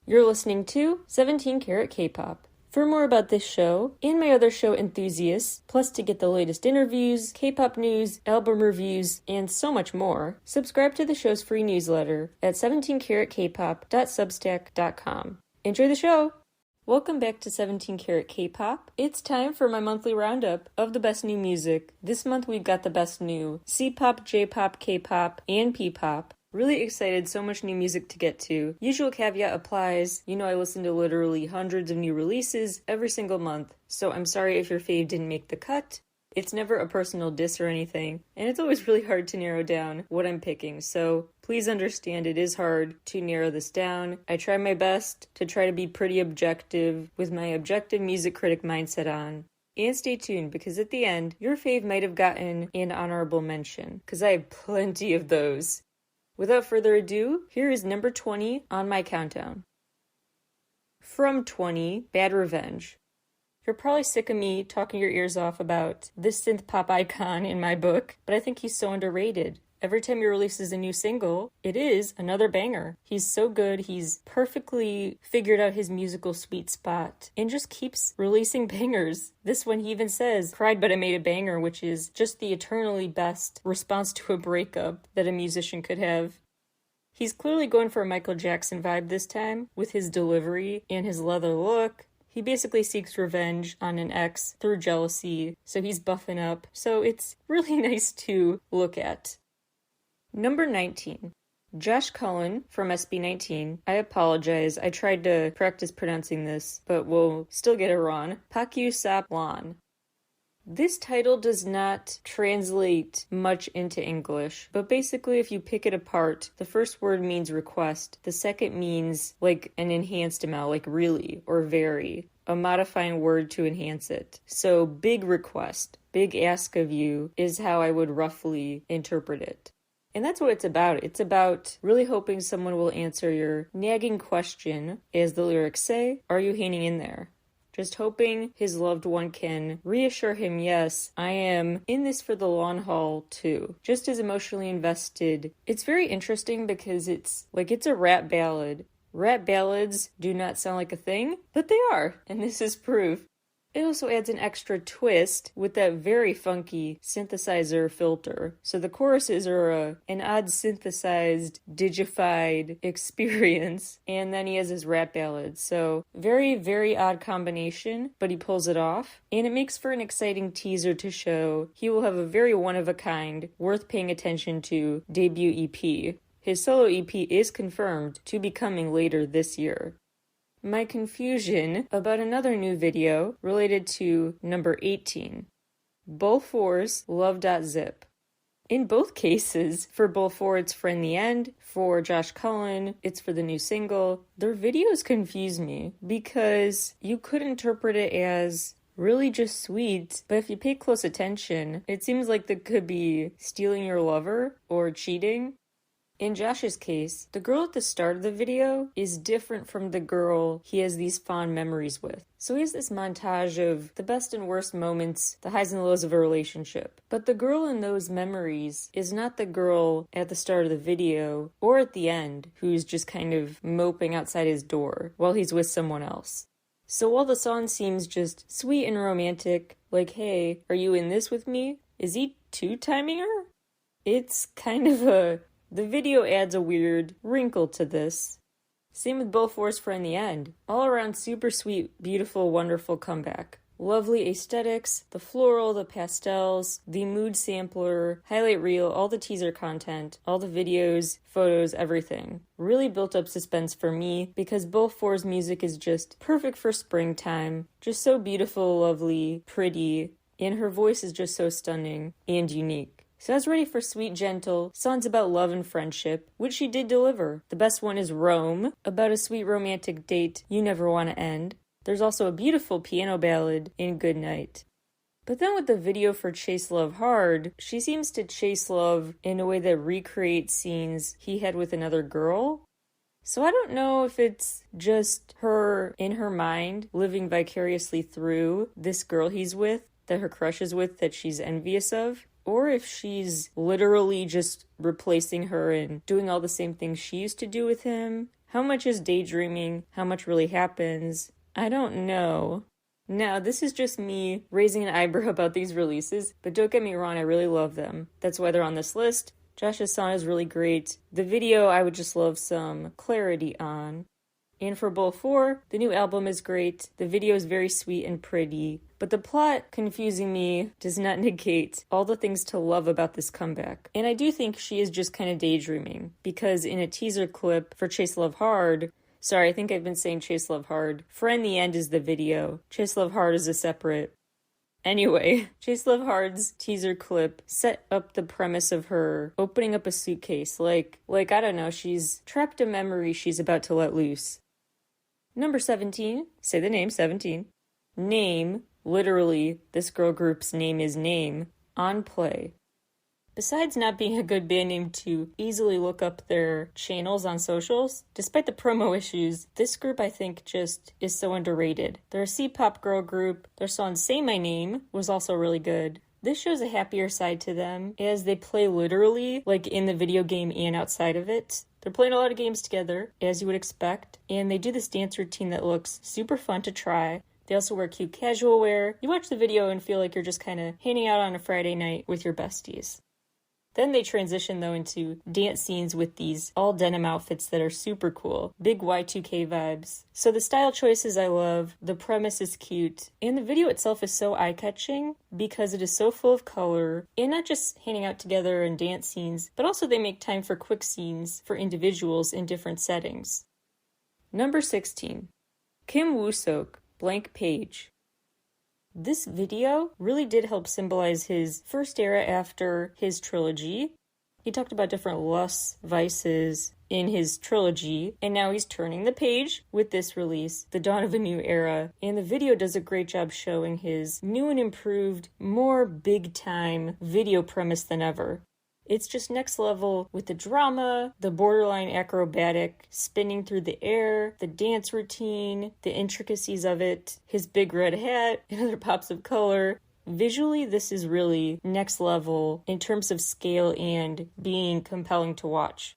You're listening to 17 Carat K-Pop. For more about this show and my other show Enthusiasts, plus to get the latest interviews, K-pop news, album reviews, and so much more, subscribe to the show's free newsletter at 17caratkpop.substack.com. Enjoy the show! Welcome back to 17 Carat K-Pop. It's time for my monthly roundup of the best new music. This month we've got the best new C-pop, J-pop, K-pop, and P-pop. Really excited, so much new music to get to. Usual caveat applies. You know I listen to literally hundreds of new releases every single month, so I'm sorry if your fave didn't make the cut. It's never a personal diss or anything, and it's always really hard to narrow down what I'm picking, so please understand it is hard to narrow this down. I try my best to try to be pretty objective with my objective music critic mindset on. And stay tuned, because at the end, your fave might have gotten an honorable mention, because I have plenty of those. Without further ado, here is number 20 on my countdown. From 20, Bad Revenge. You're probably sick of me talking your ears off about this synth pop icon in my book, but I think he's so underrated. Every time he releases a new single, it is another banger. He's so good, he's perfectly figured out his musical sweet spot, and just keeps releasing bangers. This one he even says, "Cried but I made a banger," which is just the eternally best response to a breakup that a musician could have. He's clearly going for a Michael Jackson vibe this time, with his delivery and his leather look. He basically seeks revenge on an ex through jealousy, so he's buffing up, so it's really nice to look at. Number 19. Josh Cullen from SB19. I apologize, I tried to practice pronouncing this, but we'll still get it wrong. Pakyu Sap Lan. This title does not translate much into English, but basically if you pick it apart, the first word means request, the second means like an enhanced amount, like really or very, a modifying word to enhance it. So big request, big ask of you is how I would roughly interpret it. And that's what it's about. It's about really hoping someone will answer your nagging question, as the lyrics say, "Are you hanging in there?" Just hoping his loved one can reassure him, yes, I am in this for the long haul too. Just as emotionally invested. It's very interesting because it's a rap ballad. Rap ballads do not sound like a thing, but they are, and this is proof. It also adds an extra twist with that very funky synthesizer filter. So the choruses are an odd synthesized, digified experience. And then he has his rap ballads. So very, very odd combination, but he pulls it off. And it makes for an exciting teaser to show he will have a very one-of-a-kind, worth paying attention to debut EP. His solo EP is confirmed to be coming later this year. My confusion about another new video related to number 18. Bull4's Love.Zip. In both cases, for Bull4 it's For In The End, for Josh Cullen it's for the new single. Their videos confuse me because you could interpret it as really just sweet, but if you pay close attention, it seems like they could be stealing your lover or cheating. In Josh's case, the girl at the start of the video is different from the girl he has these fond memories with. So he has this montage of the best and worst moments, the highs and lows of a relationship. But the girl in those memories is not the girl at the start of the video or at the end who's just kind of moping outside his door while he's with someone else. So while the song seems just sweet and romantic, like, hey, are you in this with me? Is he two-timing her? It's kind of the video adds a weird wrinkle to this. Same with Bull4's For In The End. All around super sweet, beautiful, wonderful comeback. Lovely aesthetics, the floral, the pastels, the mood sampler, highlight reel, all the teaser content, all the videos, photos, everything. Really built up suspense for me because Bull4's music is just perfect for springtime. Just so beautiful, lovely, pretty, and her voice is just so stunning and unique. So I was ready for sweet, gentle songs about love and friendship, which she did deliver. The best one is Rome, about a sweet romantic date you never want to end. There's also a beautiful piano ballad in Good Night. But then with the video for Chase Love Hard, she seems to chase love in a way that recreates scenes he had with another girl. So I don't know if it's just her in her mind living vicariously through this girl he's with, that her crush is with, that she's envious of, or if she's literally just replacing her and doing all the same things she used to do with him. How much is daydreaming? How much really happens? I don't know. Now, this is just me raising an eyebrow about these releases, but don't get me wrong, I really love them. That's why they're on this list. Josh's song is really great. The video, I would just love some clarity on. And for Bull 4, the new album is great. The video is very sweet and pretty. But the plot confusing me does not negate all the things to love about this comeback. And I do think she is just kind of daydreaming. Because in a teaser clip for Chase Love Hard, sorry, I think I've been saying Chase Love Hard. Friend the End is the video. Chase Love Hard is a separate. Anyway, Chase Love Hard's teaser clip set up the premise of her opening up a suitcase. Like I don't know, she's trapped a memory she's about to let loose. Number 17, say the name, 17. Name, literally, this girl group's name is Name, on Play. Besides not being a good band name to easily look up their channels on socials, despite the promo issues, this group I think just is so underrated. They're a C-pop girl group. Their song Say My Name was also really good. This shows a happier side to them, as they play literally, like in the video game and outside of it. They're playing a lot of games together, as you would expect, and they do this dance routine that looks super fun to try. They also wear cute casual wear. You watch the video and feel like you're just kind of hanging out on a Friday night with your besties. Then they transition, though, into dance scenes with these all-denim outfits that are super cool. Big Y2K vibes. So the style choices I love, the premise is cute, and the video itself is so eye-catching because it is so full of color, and not just hanging out together in dance scenes, but also they make time for quick scenes for individuals in different settings. Number 16. Kim Woo-sok, Blank Page. This video really did help symbolize his first era after his trilogy. He talked about different lusts, vices in his trilogy, and now he's turning the page with this release, The Dawn of a New Era, and the video does a great job showing his new and improved, more big-time video premise than ever. It's just next level with the drama, the borderline acrobatic, spinning through the air, the dance routine, the intricacies of it, his big red hat, and other pops of color. Visually, this is really next level in terms of scale and being compelling to watch.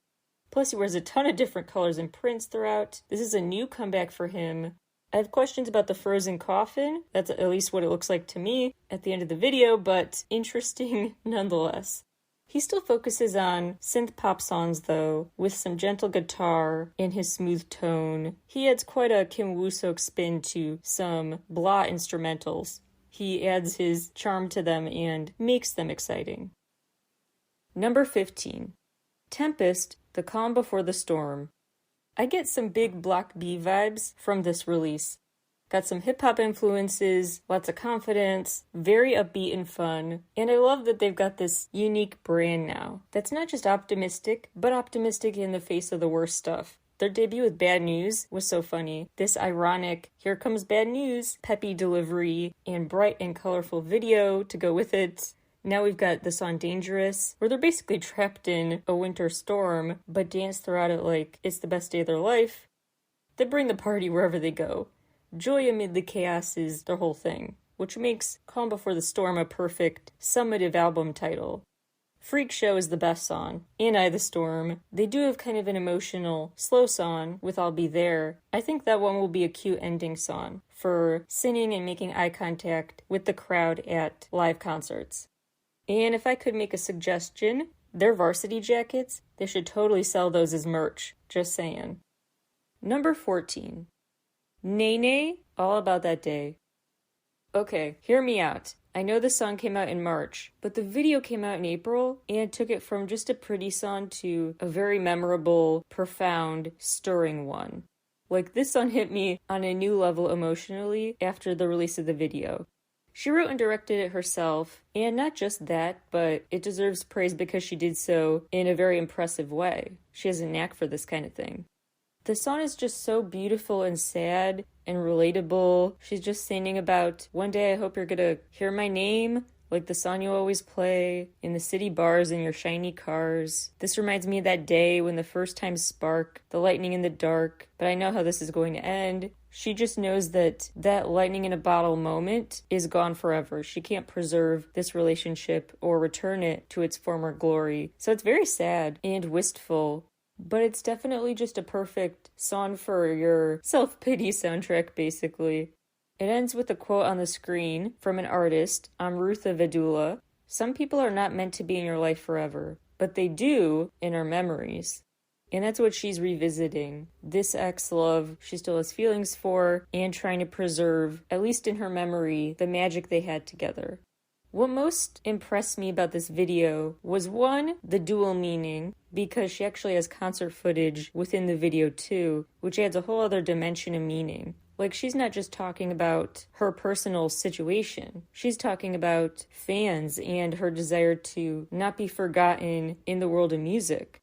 Plus, he wears a ton of different colors and prints throughout. This is a new comeback for him. I have questions about the frozen coffin. That's at least what it looks like to me at the end of the video, but interesting nonetheless. He still focuses on synth pop songs, though, with some gentle guitar in his smooth tone. He adds quite a Kim Woo-sok spin to some blah instrumentals. He adds his charm to them and makes them exciting. Number 15. Tempest, The Calm Before the Storm. I get some big Block B vibes from this release. Got some hip-hop influences, lots of confidence, very upbeat and fun, and I love that they've got this unique brand now that's not just optimistic, but optimistic in the face of the worst stuff. Their debut with Bad News was so funny. This ironic, here comes bad news, peppy delivery, and bright and colorful video to go with it. Now we've got the song Dangerous, where they're basically trapped in a winter storm, but dance throughout it like it's the best day of their life. They bring the party wherever they go. Joy amid the chaos is their whole thing, which makes Calm Before the Storm a perfect summative album title. Freak Show is the best song, and I the Storm. They do have kind of an emotional, slow song with I'll Be There. I think that one will be a cute ending song for singing and making eye contact with the crowd at live concerts. And if I could make a suggestion, their varsity jackets, they should totally sell those as merch. Just saying. Number 14. Nene, All About That Day. Okay, hear me out. I know the song came out in March, but the video came out in April and took it from just a pretty song to a very memorable, profound, stirring one. Like, this song hit me on a new level emotionally after the release of the video. She wrote and directed it herself, and not just that, but it deserves praise because she did so in a very impressive way. She has a knack for this kind of thing. The song is just so beautiful and sad and relatable. She's just singing about, one day I hope you're gonna hear my name, like the song you always play in the city bars in your shiny cars. This reminds me of that day when the first time spark, the lightning in the dark, but I know how this is going to end. She just knows that that lightning in a bottle moment is gone forever. She can't preserve this relationship or return it to its former glory. So it's very sad and wistful. but it's definitely just a perfect song for your self-pity soundtrack, basically. It ends with a quote on the screen from an artist, Amrutha Vedula. Some people are not meant to be in your life forever, but they do in our memories. And that's what she's revisiting. This ex-love she still has feelings for and trying to preserve, at least in her memory, the magic they had together. What most impressed me about this video was, one, the dual meaning, because she actually has concert footage within the video too, which adds a whole other dimension of meaning. Like, she's not just talking about her personal situation. She's talking about fans and her desire to not be forgotten in the world of music.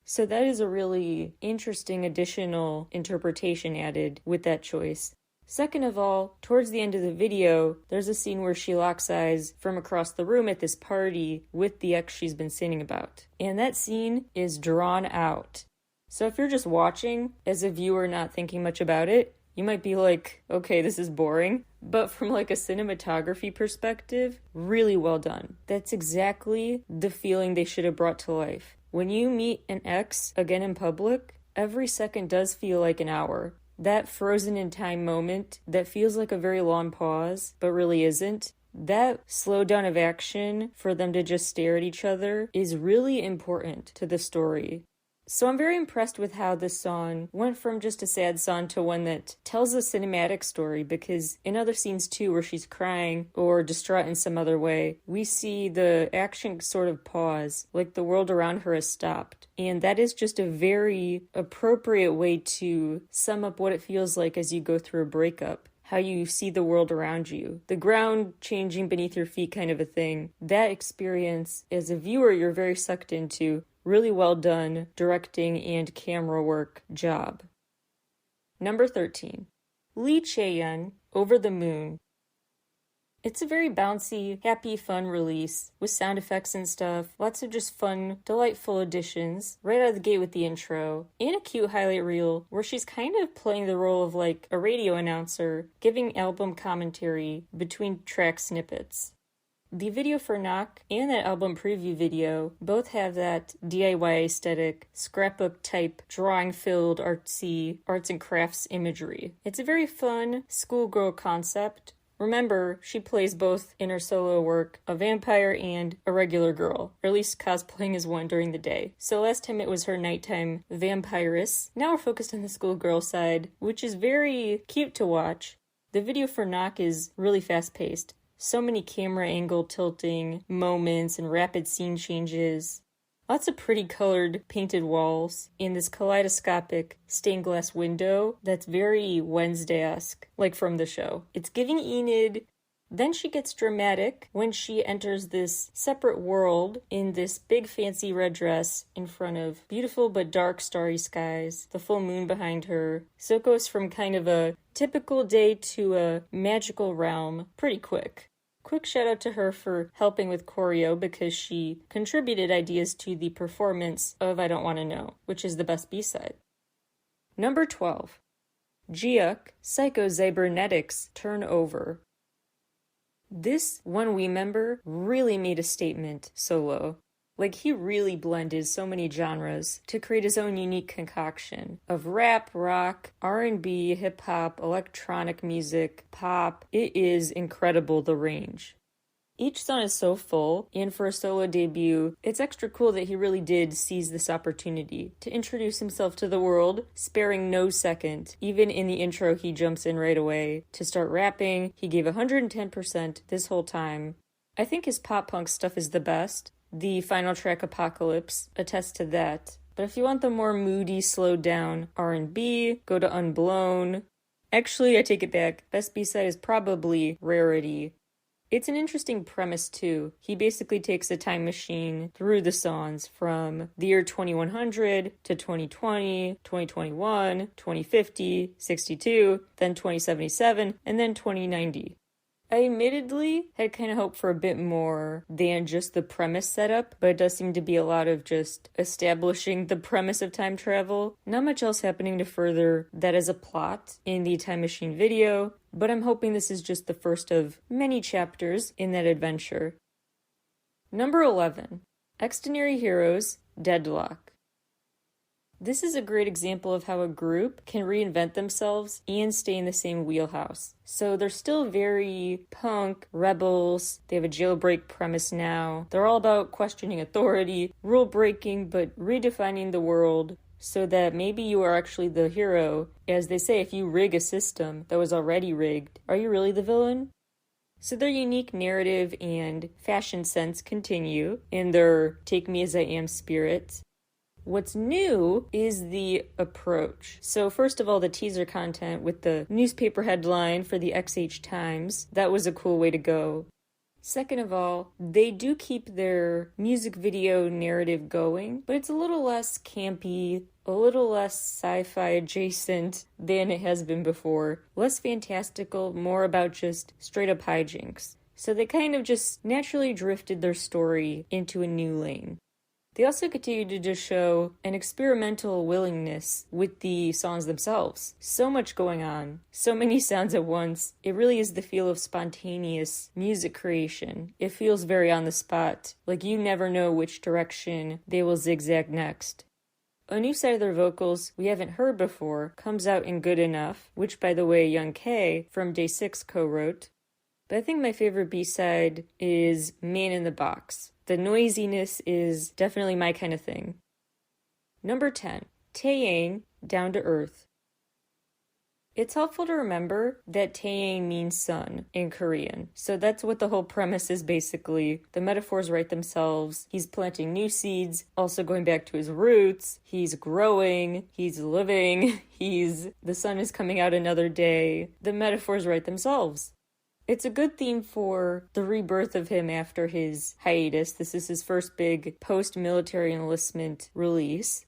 So that is a really interesting additional interpretation added with that choice. Second of all, towards the end of the video, there's a scene where she locks eyes from across the room at this party with the ex she's been singing about. And that scene is drawn out. So if you're just watching, as a viewer not thinking much about it, you might be like, okay, this is boring. But from like a cinematography perspective, really well done. That's exactly the feeling they should have brought to life. When you meet an ex again in public, every second does feel like an hour. That frozen in time moment that feels like a very long pause, but really isn't, that slowdown of action for them to just stare at each other is really important to the story. So I'm very impressed with how this song went from just a sad song to one that tells a cinematic story, because in other scenes too where she's crying or distraught in some other way, we see the action sort of pause, like the world around her has stopped. And that is just a very appropriate way to sum up what it feels like as you go through a breakup. How you see the world around you, the ground changing beneath your feet kind of a thing. That experience, as a viewer, you're very sucked into. Really well done directing and camera work job. Number 13. Lee Chaeyeon, Over the Moon. It's a very bouncy, happy, fun release with sound effects and stuff. Lots of just fun, delightful additions right out of the gate with the intro. And a cute highlight reel where she's kind of playing the role of like a radio announcer, giving album commentary between track snippets. The video for Knock and that album preview video both have that DIY aesthetic, scrapbook type, drawing-filled artsy arts and crafts imagery. It's a very fun schoolgirl concept. Remember, she plays both in her solo work a vampire and a regular girl, or at least cosplaying as one during the day. So last time it was her nighttime vampiress. Now we're focused on the schoolgirl side, which is very cute to watch. The video for Knock is really fast-paced. So many camera angle tilting moments and rapid scene changes. Lots of pretty colored painted walls in this kaleidoscopic stained glass window that's very Wednesday-esque, like from the show. It's giving Enid. Then she gets dramatic when she enters this separate world in this big fancy red dress in front of beautiful but dark starry skies, the full moon behind her. So it goes from kind of a typical day to a magical realm pretty quick. Quick shout out to her for helping with choreo because she contributed ideas to the performance of I Don't Want to Know, which is the best B-side. Number 12. Jiuk, Psycho-Cybernetics Turn Over. This one we member really made a statement solo. Like, he really blended so many genres to create his own unique concoction of rap, rock, R&B, hip-hop, electronic music, pop. It is incredible, the range. Each song is so full, and for a solo debut, it's extra cool that he really did seize this opportunity to introduce himself to the world, sparing no second. Even in the intro, he jumps in right away to start rapping. He gave 110% this whole time. I think his pop-punk stuff is the best. The final track, Apocalypse, attests to that. But if you want the more moody, slowed down R&B, go to Unblown. Actually, I take it back. Best B-side is probably Rarity. It's an interesting premise, too. He basically takes a time machine through the songs from the year 2100 to 2020, 2021, 2050, 62, then 2077, and then 2090. I admittedly had kind of hoped for a bit more than just the premise setup, but it does seem to be a lot of just establishing the premise of time travel. Not much else happening to further that as a plot in the time machine video, but I'm hoping this is just the first of many chapters in that adventure. Number 11. Extraordinary Heroes, Deadlock. This is a great example of how a group can reinvent themselves and stay in the same wheelhouse. So they're still very punk, rebels, they have a jailbreak premise now. They're all about questioning authority, rule breaking, but redefining the world so that maybe you are actually the hero. As they say, if you rig a system that was already rigged, are you really the villain? So their unique narrative and fashion sense continue in their Take Me As I Am spirit. What's new is the approach. So first of all, the teaser content with the newspaper headline for the XH Times, that was a cool way to go. Second of all, they do keep their music video narrative going, but it's a little less campy, a little less sci-fi adjacent than it has been before. Less fantastical, more about just straight up hijinks. So they kind of just naturally drifted their story into a new lane. They also continue to just show an experimental willingness with the songs themselves. So much going on, so many sounds at once. It really is the feel of spontaneous music creation. It feels very on the spot, like you never know which direction they will zigzag next. A new side of their vocals we haven't heard before comes out in Good Enough, which by the way Young K from Day 6 co-wrote. But I think my favorite B-side is Man in the Box. The noisiness is definitely my kind of thing. Number 10, Taeyang, Down to Earth. It's helpful to remember that Taeyang means sun in Korean. So that's what the whole premise is basically. The metaphors write themselves. He's planting new seeds, also going back to his roots. He's growing, he's living, the sun is coming out another day. The metaphors write themselves. It's a good theme for the rebirth of him after his hiatus. This is his first big post-military enlistment release.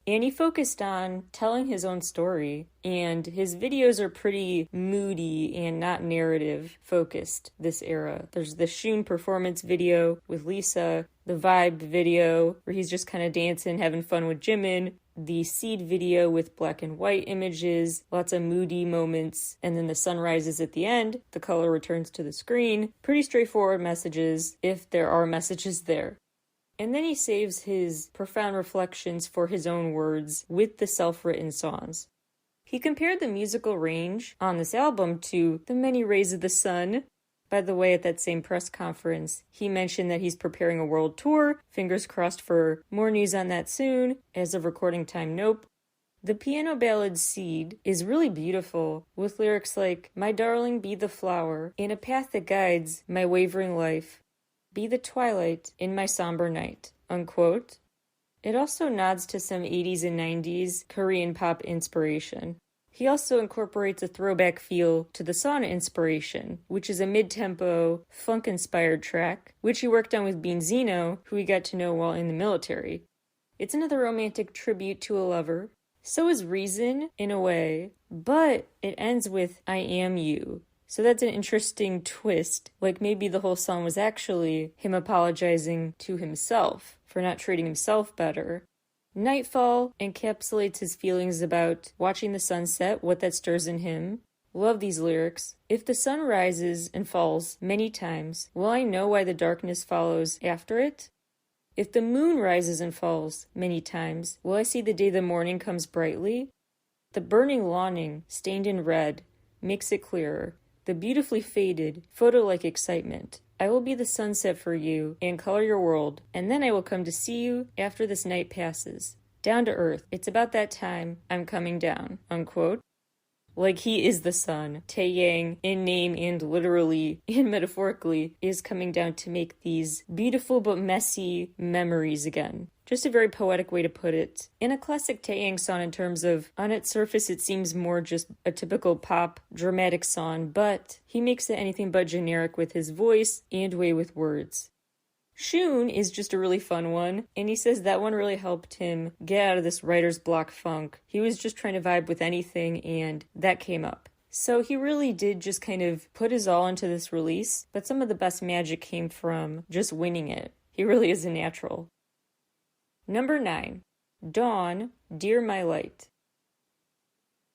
And he focused on telling his own story. And his videos are pretty moody and not narrative focused this era. There's the Shun performance video with Lisa, the Vibe video where he's just kind of dancing, having fun with Jimin, the Seed video with black and white images, lots of moody moments, and then the sun rises at the end, the color returns to the screen. Pretty straightforward messages, if there are messages there. And then he saves his profound reflections for his own words with the self-written songs. He compared the musical range on this album to The Many Rays of the Sun. By the way, at that same press conference, he mentioned that he's preparing a world tour. Fingers crossed for more news on that soon. As of recording time, nope. The piano ballad Seed is really beautiful, with lyrics like, "My darling, be the flower, in a path that guides my wavering life. Be the twilight in my somber night," unquote. It also nods to some 80s and 90s Korean pop inspiration. He also incorporates a throwback feel to the Sauna Inspiration, which is a mid-tempo, funk-inspired track, which he worked on with Bean Zeno, who he got to know while in the military. It's another romantic tribute to a lover. So is Reason, in a way, but it ends with "I am you." So that's an interesting twist, like maybe the whole song was actually him apologizing to himself for not treating himself better. Nightfall encapsulates his feelings about watching the sunset, what that stirs in him. Love these lyrics. "If the sun rises and falls many times, will I know why the darkness follows after it? If the moon rises and falls many times, will I see the day the morning comes brightly? The burning longing, stained in red, makes it clearer. The beautifully faded, photo-like excitement. I will be the sunset for you and color your world, and then I will come to see you after this night passes. Down to earth. It's about that time I'm coming down," unquote. Like he is the sun. Taeyang, in name and literally and metaphorically, is coming down to make these beautiful but messy memories again. Just a very poetic way to put it. In a classic Taeyang song in terms of, on its surface it seems more just a typical pop, dramatic song, but he makes it anything but generic with his voice and way with words. Shun is just a really fun one, and he says that one really helped him get out of this writer's block funk. He was just trying to vibe with anything, and that came up. So he really did just kind of put his all into this release, but some of the best magic came from just winging it. He really is a natural. Number 9, Dawn, Dear My Light.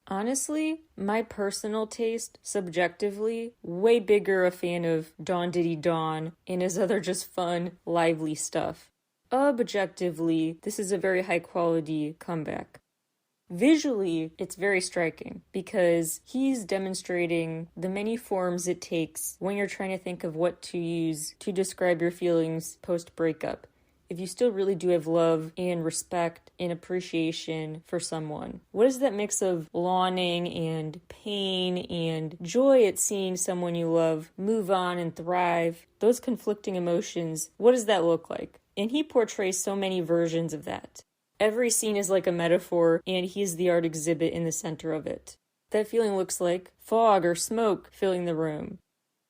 Honestly, my personal taste, subjectively, way bigger a fan of Dawn Diddy Dawn and his other just fun, lively stuff. Objectively, this is a very high quality comeback. Visually, it's very striking because he's demonstrating the many forms it takes when you're trying to think of what to use to describe your feelings post-breakup. If you still really do have love and respect and appreciation for someone, what is that mix of longing and pain and joy at seeing someone you love move on and thrive? Those conflicting emotions, what does that look like? And he portrays so many versions of that. Every scene is like a metaphor, and he's the art exhibit in the center of it. That feeling looks like fog or smoke filling the room.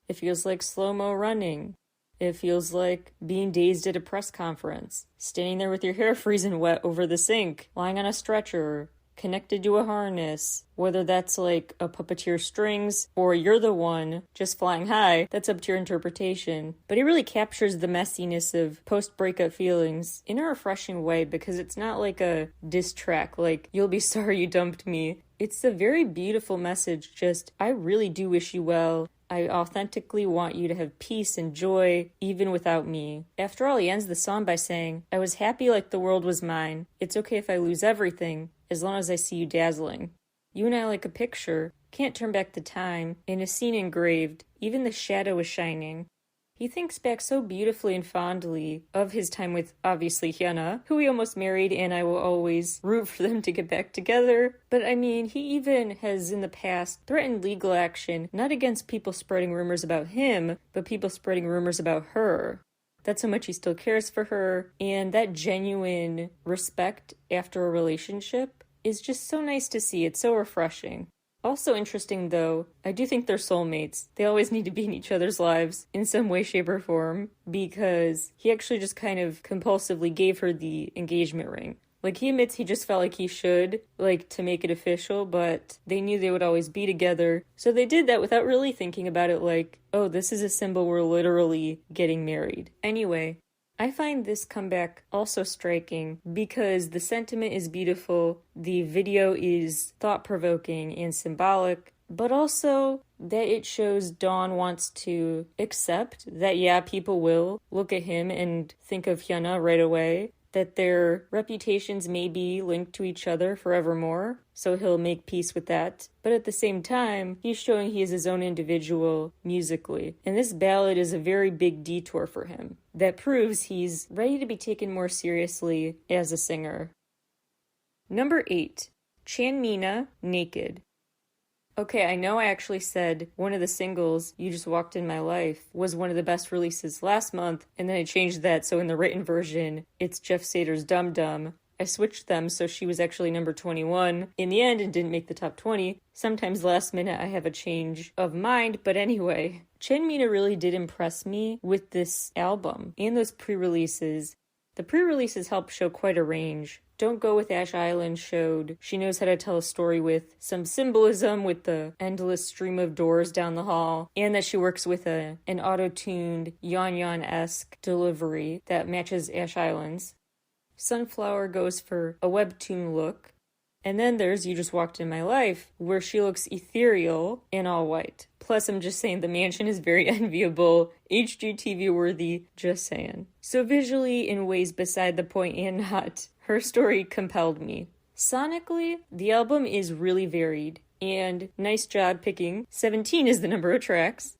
It feels like slow-mo running. It feels like being dazed at a press conference, standing there with your hair freezing wet over the sink, lying on a stretcher, connected to a harness, whether that's like a puppeteer strings or you're the one just flying high, that's up to your interpretation. But he really captures the messiness of post-breakup feelings in a refreshing way because it's not like a diss track, like, you'll be sorry you dumped me. It's a very beautiful message, just, I really do wish you well. I authentically want you to have peace and joy, even without me. After all, he ends the song by saying, I was happy like the world was mine. It's okay if I lose everything, as long as I see you dazzling. You and I like a picture, can't turn back the time, in a scene engraved, even the shadow is shining. He thinks back so beautifully and fondly of his time with, obviously, Hyuna, who he almost married, and I will always root for them to get back together. But I mean, he even has in the past threatened legal action, not against people spreading rumors about him, but people spreading rumors about her. That's how much he still cares for her, and that genuine respect after a relationship is just so nice to see. It's so refreshing. Also interesting, though, I do think they're soulmates. They always need to be in each other's lives in some way, shape, or form, because he actually just kind of compulsively gave her the engagement ring. Like, he admits he just felt like he should, like, to make it official, but they knew they would always be together. So they did that without really thinking about it like, oh, this is a symbol we're literally getting married. Anyway, I find this comeback also striking because the sentiment is beautiful, the video is thought-provoking and symbolic, but also that it shows Dawn wants to accept that, yeah, people will look at him and think of Hyuna right away, that their reputations may be linked to each other forevermore, so he'll make peace with that. But at the same time, he's showing he is his own individual musically. And this ballad is a very big detour for him that proves he's ready to be taken more seriously as a singer. Number 8, Chanmina, Naked. Okay, I know I actually said one of the singles, You Just Walked In My Life, was one of the best releases last month, and then I changed that, so in the written version, it's Jeff Sater's Dum Dum. I switched them, so she was actually number 21 in the end and didn't make the top 20. Sometimes last minute I have a change of mind, but anyway, Chanmina really did impress me with this album and those pre-releases. The pre-releases help show quite a range. Don't Go with Ash Island showed she knows how to tell a story with some symbolism with the endless stream of doors down the hall, and that she works with an auto-tuned Yon-Yon-esque delivery that matches Ash Island's. Sunflower goes for a webtoon look. And then there's You Just Walked In My Life, where she looks ethereal in all white. Plus, I'm just saying the mansion is very enviable, HGTV worthy, just saying. So visually, in ways beside the point and not, her story compelled me. Sonically, the album is really varied, and nice job picking 17 is the number of tracks.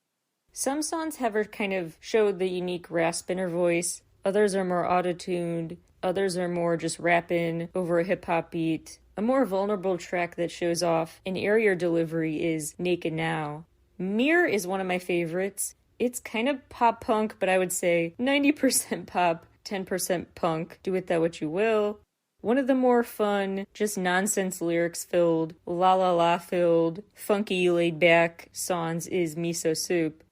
Some songs have her kind of show the unique rasp in her voice, others are more auto-tuned, others are more just rapping over a hip-hop beat. A more vulnerable track that shows off an airier delivery is Naked Now. Mirror is one of my favorites. It's kind of pop-punk, but I would say 90% pop, 10% punk. Do with that what you will. One of the more fun, just nonsense lyrics-filled, la-la-la-filled, funky, laid-back songs is Miso Soup.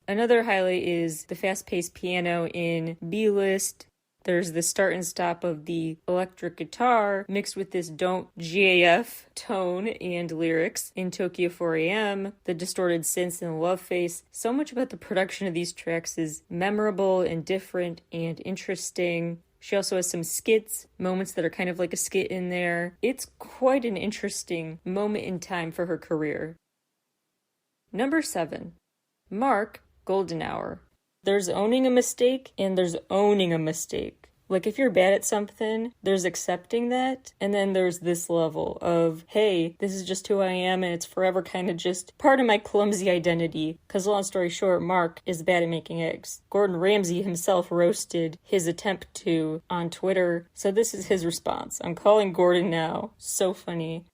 Another highlight is the fast-paced piano in B-List. There's the start and stop of the electric guitar mixed with this don't GAF tone and lyrics in Tokyo 4am, the distorted synths and the love face. So much about the production of these tracks is memorable and different and interesting. She also has some skits, moments that are kind of like a skit in there. It's quite an interesting moment in time for her career. Number 7, Mark, Golden Hour. There's owning a mistake and there's owning a mistake. Like, if you're bad at something, there's accepting that, and then there's this level of, hey, this is just who I am, and it's forever kind of just part of my clumsy identity. Because long story short, Mark is bad at making eggs. Gordon Ramsay himself roasted his attempt to on Twitter, so this is his response. I'm calling Gordon now. So funny.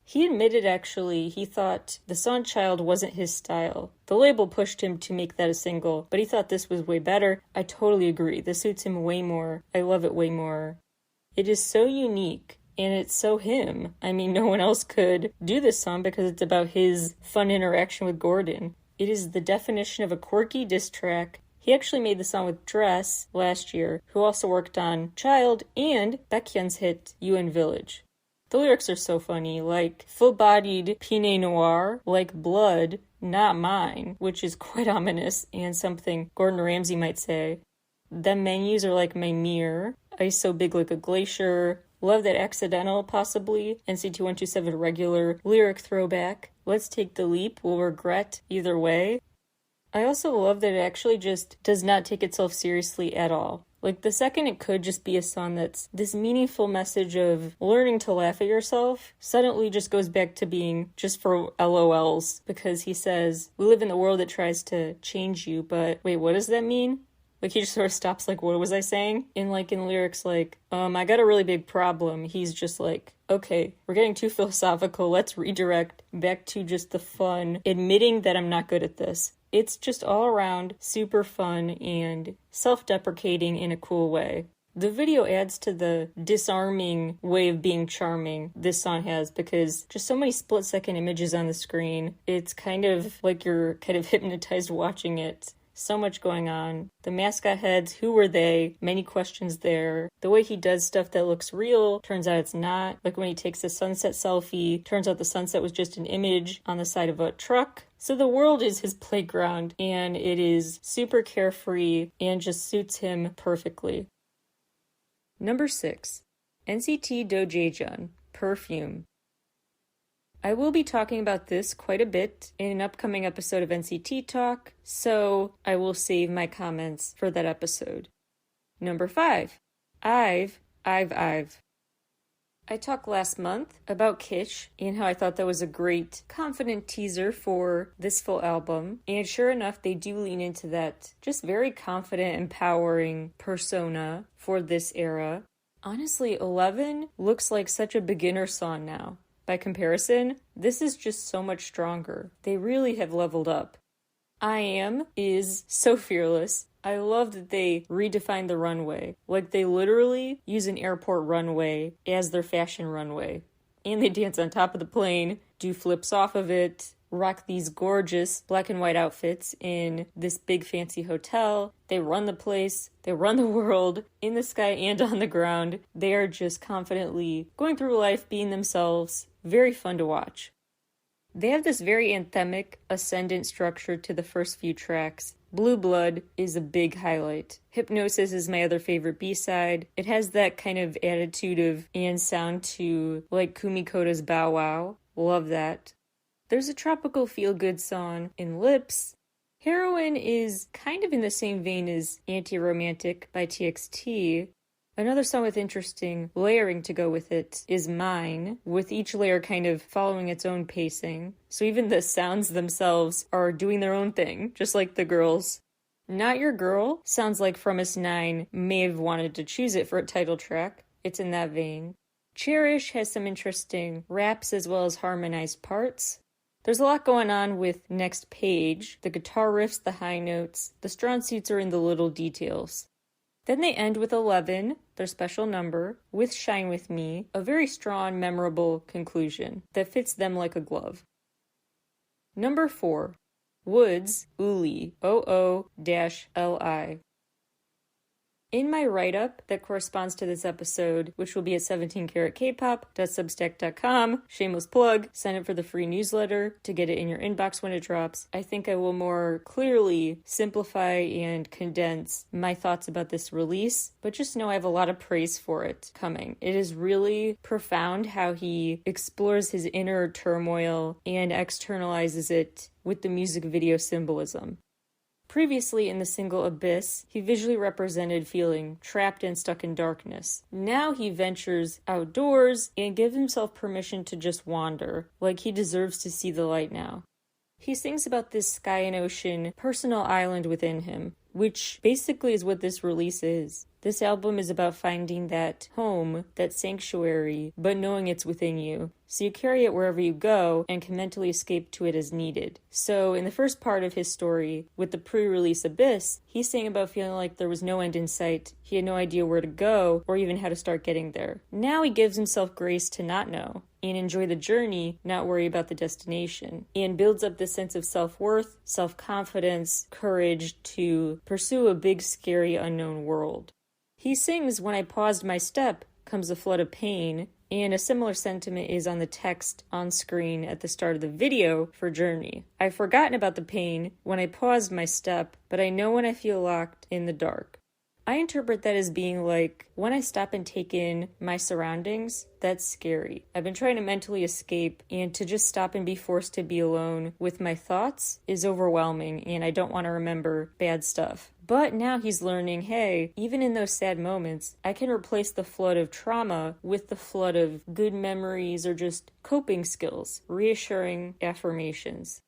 He admitted actually he thought the song Child wasn't his style. The label pushed him to make that a single, but he thought this was way better. I totally agree. This suits him way more. I love it way more. It is so unique, and it's so him. I mean, no one else could do this song because it's about his fun interaction with Gordon. It is the definition of a quirky diss track. He actually made the song with Dress last year, who also worked on Child and Baekhyun's hit UN Village. The lyrics are so funny, like full-bodied Pinot Noir, like blood, not mine, which is quite ominous and something Gordon Ramsay might say. Them menus are like my mirror, ice so big like a glacier, love that accidental, possibly, NC2127 regular, lyric throwback, let's take the leap, we'll regret either way. I also love that it actually just does not take itself seriously at all. Like, the second it could just be a song that's this meaningful message of learning to laugh at yourself, suddenly just goes back to being just for LOLs, because he says, we live in a world that tries to change you, but wait, what does that mean? Like, he just sort of stops, like, what was I saying? In lyrics like, I got a really big problem. He's just like, okay, we're getting too philosophical. Let's redirect back to just the fun, admitting that I'm not good at this. It's just all around super fun and self-deprecating in a cool way. The video adds to the disarming way of being charming this song has, because just so many split-second images on the screen. It's kind of like you're kind of hypnotized watching it. So much going on. The mascot heads, who were they? Many questions there. The way he does stuff that looks real, turns out it's not. Like when he takes a sunset selfie, turns out the sunset was just an image on the side of a truck. So the world is his playground, and it is super carefree and just suits him perfectly. Number 6. NCT Dojaejun, Perfume. I will be talking about this quite a bit in an upcoming episode of NCT Talk, so I will save my comments for that episode. Number 5. I've. I talked last month about Kitsch and how I thought that was a great, confident teaser for this full album. And sure enough, they do lean into that just very confident, empowering persona for this era. Honestly, 11 looks like such a beginner song now. By comparison, this is just so much stronger. They really have leveled up. I Am is so fearless. I love that they redefined the runway. Like, they literally use an airport runway as their fashion runway. And they dance on top of the plane, do flips off of it, rock these gorgeous black and white outfits in this big fancy hotel. They run the place, they run the world, in the sky and on the ground. They are just confidently going through life, being themselves. Very fun to watch. They have this very anthemic, ascendant structure to the first few tracks. Blue Blood is a big highlight. Hypnosis is my other favorite B-side. It has that kind of attitude of and sound to like Kumikota's Bow Wow. Love that. There's a tropical feel-good song in Lips. Heroine is kind of in the same vein as Anti-Romantic by TXT. Another song with interesting layering to go with it is Mine, with each layer kind of following its own pacing. So even the sounds themselves are doing their own thing, just like the girls. Not Your Girl sounds like From Us 9 may have wanted to choose it for a title track. It's in that vein. Cherish has some interesting raps as well as harmonized parts. There's a lot going on with Next Page, the guitar riffs, the high notes. The strong suits are in the little details. Then they end with 11, their special number, with Shine With Me, a very strong, memorable conclusion that fits them like a glove. Number 4, Woods, Uli, OO-LI. In my write-up that corresponds to this episode, which will be at 17caratkpop.substack.com, shameless plug, sign up for the free newsletter to get it in your inbox when it drops, I think I will more clearly simplify and condense my thoughts about this release, but just know I have a lot of praise for it coming. It is really profound how he explores his inner turmoil and externalizes it with the music video symbolism. Previously, in the single Abyss, he visually represented feeling trapped and stuck in darkness. Now he ventures outdoors and gives himself permission to just wander, like he deserves to see the light now. He sings about this sky and ocean, personal island within him, which basically is what this release is. This album is about finding that home, that sanctuary, but knowing it's within you. So you carry it wherever you go and can mentally escape to it as needed. So in the first part of his story, with the pre-release Abyss, he's saying about feeling like there was no end in sight. He had no idea where to go or even how to start getting there. Now he gives himself grace to not know and enjoy the journey, not worry about the destination, and builds up this sense of self-worth, self-confidence, courage to pursue a big, scary, unknown world. He sings, "When I paused my step, comes a flood of pain," and a similar sentiment is on the text on screen at the start of the video for Journey. "I've forgotten about the pain when I paused my step, but I know when I feel locked in the dark." I interpret that as being like, when I stop and take in my surroundings, that's scary. I've been trying to mentally escape, and to just stop and be forced to be alone with my thoughts is overwhelming, and I don't want to remember bad stuff. But now he's learning, hey, even in those sad moments, I can replace the flood of trauma with the flood of good memories or just coping skills, reassuring affirmations.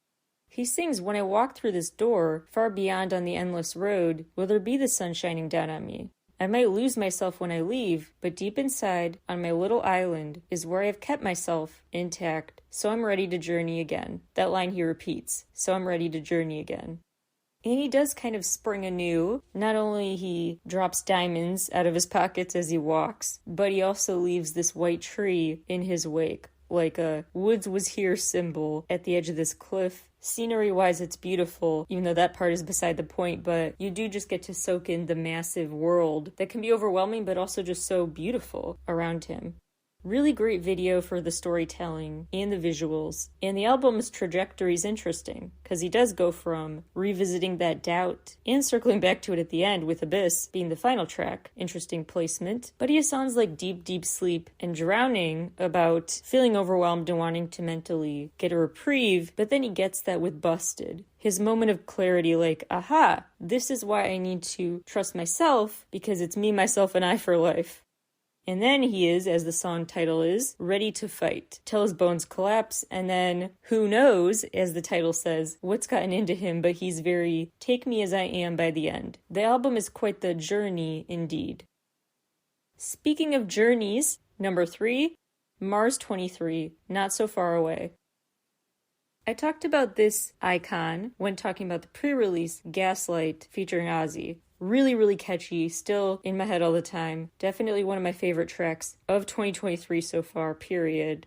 He sings, "When I walk through this door, far beyond on the endless road, will there be the sun shining down on me? I might lose myself when I leave, but deep inside, on my little island, is where I have kept myself intact, so I'm ready to journey again." That line he repeats, "so I'm ready to journey again." And he does kind of spring anew. Not only he drops diamonds out of his pockets as he walks, but he also leaves this white tree in his wake, like a "woods was here" symbol at the edge of this cliff. Scenery-wise, it's beautiful, even though that part is beside the point, but you do just get to soak in the massive world that can be overwhelming, but also just so beautiful around him. Really great video for the storytelling and the visuals. And the album's trajectory is interesting, because he does go from revisiting that doubt and circling back to it at the end with Abyss being the final track. Interesting placement. But he has songs like Deep, Deep Sleep and Drowning about feeling overwhelmed and wanting to mentally get a reprieve, but then he gets that with Busted. His moment of clarity, like, aha, this is why I need to trust myself, because it's me, myself, and I for life. And then he is, as the song title is, ready to fight, till his bones collapse, and then, who knows, as the title says, what's gotten into him, but he's very take me as I am by the end. The album is quite the journey indeed. Speaking of journeys, number 3, Mars 23, Not So Far Away. I talked about this icon when talking about the pre-release Gaslight featuring Ozzy. Really, really catchy, still in my head all the time. Definitely one of my favorite tracks of 2023 so far, period.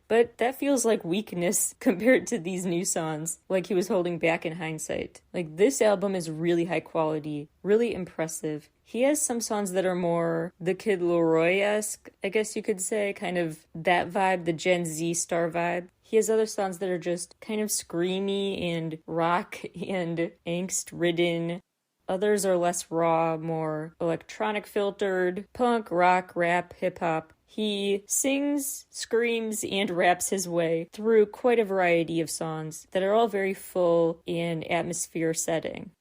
But that feels like weakness compared to these new songs, like he was holding back in hindsight. Like, this album is really high quality, really impressive. He has some songs that are more the Kid Leroy-esque, I guess you could say, kind of that vibe, the Gen Z star vibe. He has other songs that are just kind of screamy and rock and angst-ridden. Others are less raw, more electronic filtered, punk, rock, rap, hip-hop. He sings, screams, and raps his way through quite a variety of songs that are all very full in atmosphere setting.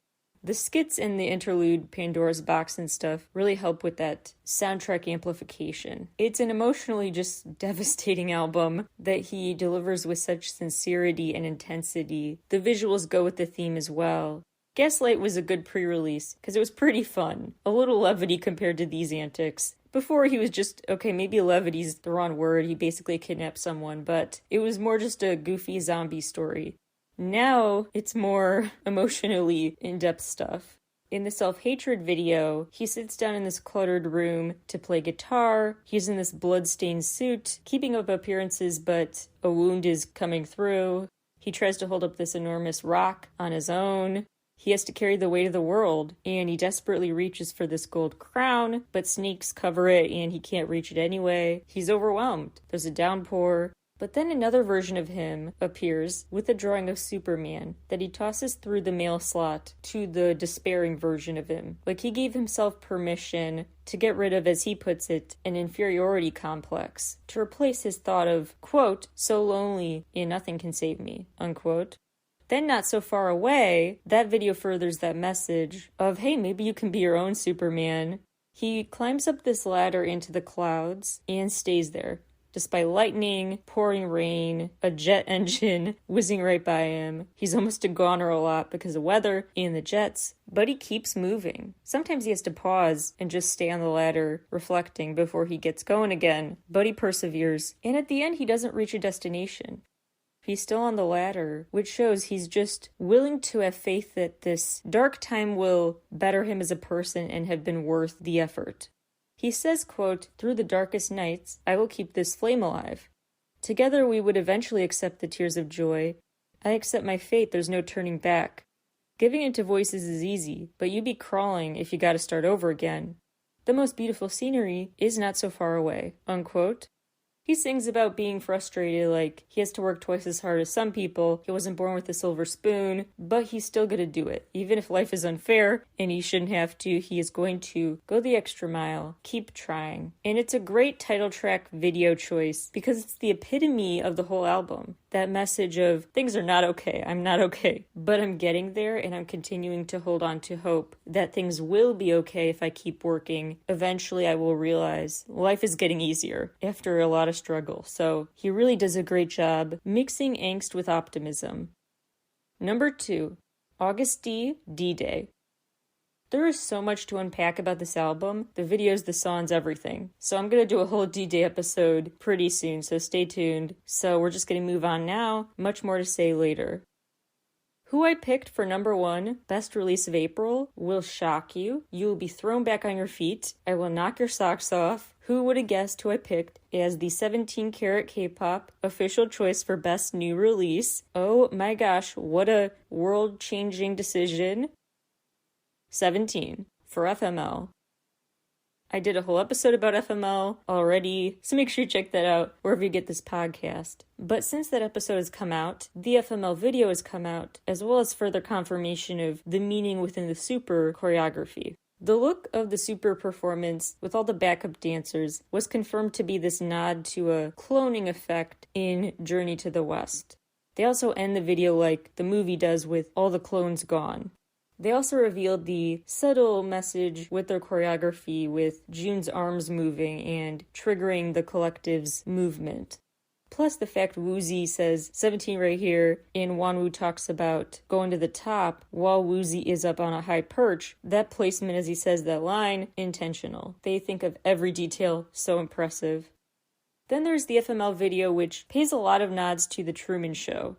The skits and the interlude, Pandora's Box and stuff, really help with that soundtrack amplification. It's an emotionally just devastating album that he delivers with such sincerity and intensity. The visuals go with the theme as well. Gaslight was a good pre-release, because it was pretty fun. A little levity compared to these antics. Before he was just, okay, maybe levity's the wrong word, he basically kidnapped someone, but it was more just a goofy zombie story. Now, it's more emotionally in-depth stuff. In the Self-Hatred video, he sits down in this cluttered room to play guitar. He's in this blood-stained suit, keeping up appearances, but a wound is coming through. He tries to hold up this enormous rock on his own. He has to carry the weight of the world, and he desperately reaches for this gold crown, but snakes cover it, and he can't reach it anyway. He's overwhelmed. There's a downpour. But then another version of him appears with a drawing of Superman that he tosses through the mail slot to the despairing version of him. Like, he gave himself permission to get rid of, as he puts it, an inferiority complex, to replace his thought of, quote, so lonely and nothing can save me, unquote. Then Not So Far Away, that video furthers that message of, hey, maybe you can be your own Superman. He climbs up this ladder into the clouds and stays there, despite lightning, pouring rain, a jet engine whizzing right by him. He's almost a goner a lot because of weather and the jets, but he keeps moving. Sometimes he has to pause and just stay on the ladder, reflecting before he gets going again, but he perseveres, and at the end he doesn't reach a destination. He's still on the ladder, which shows he's just willing to have faith that this dark time will better him as a person and have been worth the effort. He says, quote, "Through the darkest nights, I will keep this flame alive. Together we would eventually accept the tears of joy. I accept my fate, there's no turning back. Giving into voices is easy, but you'd be crawling if you gotta start over again. The most beautiful scenery is not so far away," unquote. He sings about being frustrated, like he has to work twice as hard as some people. He wasn't born with a silver spoon, but he's still gonna do it. Even if life is unfair and he shouldn't have to, he is going to go the extra mile, keep trying. And it's a great title track video choice because it's the epitome of the whole album. That message of things are not okay, I'm not okay, but I'm getting there and I'm continuing to hold on to hope that things will be okay if I keep working. Eventually I will realize life is getting easier after a lot of struggle. So he really does a great job mixing angst with optimism. Number 2, August D-Day. There is so much to unpack about this album, the videos, the songs, everything. So I'm going to do a whole D-Day episode pretty soon, so stay tuned. So we're just going to move on now, much more to say later. Who I picked for number 1, best release of April, will shock you. You will be thrown back on your feet. I will knock your socks off. Who would have guessed who I picked as the 17 Carat K-Pop official choice for best new release? Oh my gosh, what a world-changing decision. 17 for FML. I did a whole episode about FML already, so make sure you check that out wherever you get this podcast. But since that episode has come out, the FML video has come out, as well as further confirmation of the meaning within the Super choreography. The look of the Super performance with all the backup dancers was confirmed to be this nod to a cloning effect in Journey to the West. They also end the video like the movie does with all the clones gone. They also revealed the subtle message with their choreography with June's arms moving and triggering the collective's movement. Plus the fact Woozi says 17 right here, and Wanwoo talks about going to the top while Woozi is up on a high perch. That placement as he says that line, intentional. They think of every detail, so impressive. Then there's the FML video, which pays a lot of nods to The Truman Show.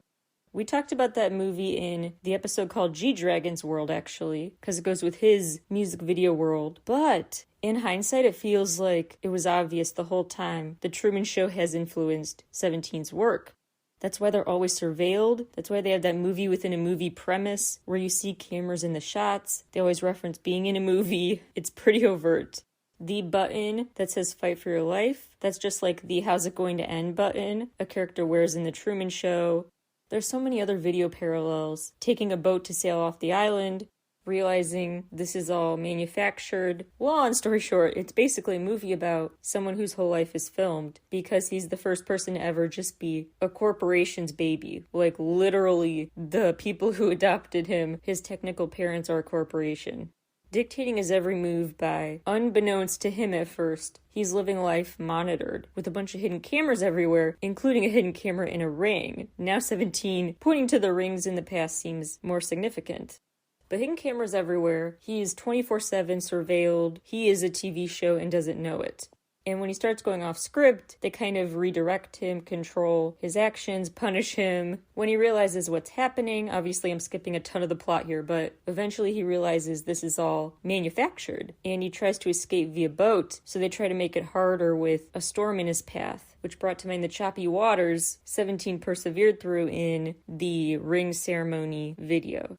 We talked about that movie in the episode called G-Dragon's World, actually, because it goes with his music video world. But in hindsight, it feels like it was obvious the whole time The Truman Show has influenced 17's work. That's why they're always surveilled. That's why they have that movie within a movie premise where you see cameras in the shots. They always reference being in a movie. It's pretty overt. The button that says "Fight for Your Life," that's just like the "How's it going to end" button a character wears in The Truman Show. There's so many other video parallels. Taking a boat to sail off the island, realizing this is all manufactured. Long story short, it's basically a movie about someone whose whole life is filmed because he's the first person to ever just be a corporation's baby. Like literally the people who adopted him, his technical parents are a corporation. Dictating his every move by, unbeknownst to him at first, he's living life monitored, with a bunch of hidden cameras everywhere, including a hidden camera in a ring. Now 17, pointing to the rings in the past seems more significant. But hidden cameras everywhere, he is 24/7 surveilled, he is a TV show and doesn't know it. And when he starts going off script, they kind of redirect him, control his actions, punish him. When he realizes what's happening, obviously I'm skipping a ton of the plot here, but eventually he realizes this is all manufactured. And he tries to escape via boat, so they try to make it harder with a storm in his path, which brought to mind the choppy waters 17 persevered through in the ring ceremony video.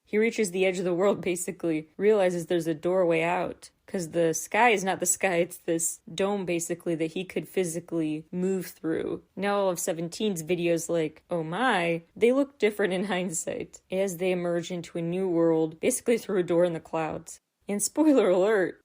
He reaches the edge of the world, basically, realizes there's a doorway out. Because the sky is not the sky, it's this dome, basically, that he could physically move through. Now all of 17's videos like, oh my, they look different in hindsight, as they emerge into a new world, basically through a door in the clouds. And spoiler alert,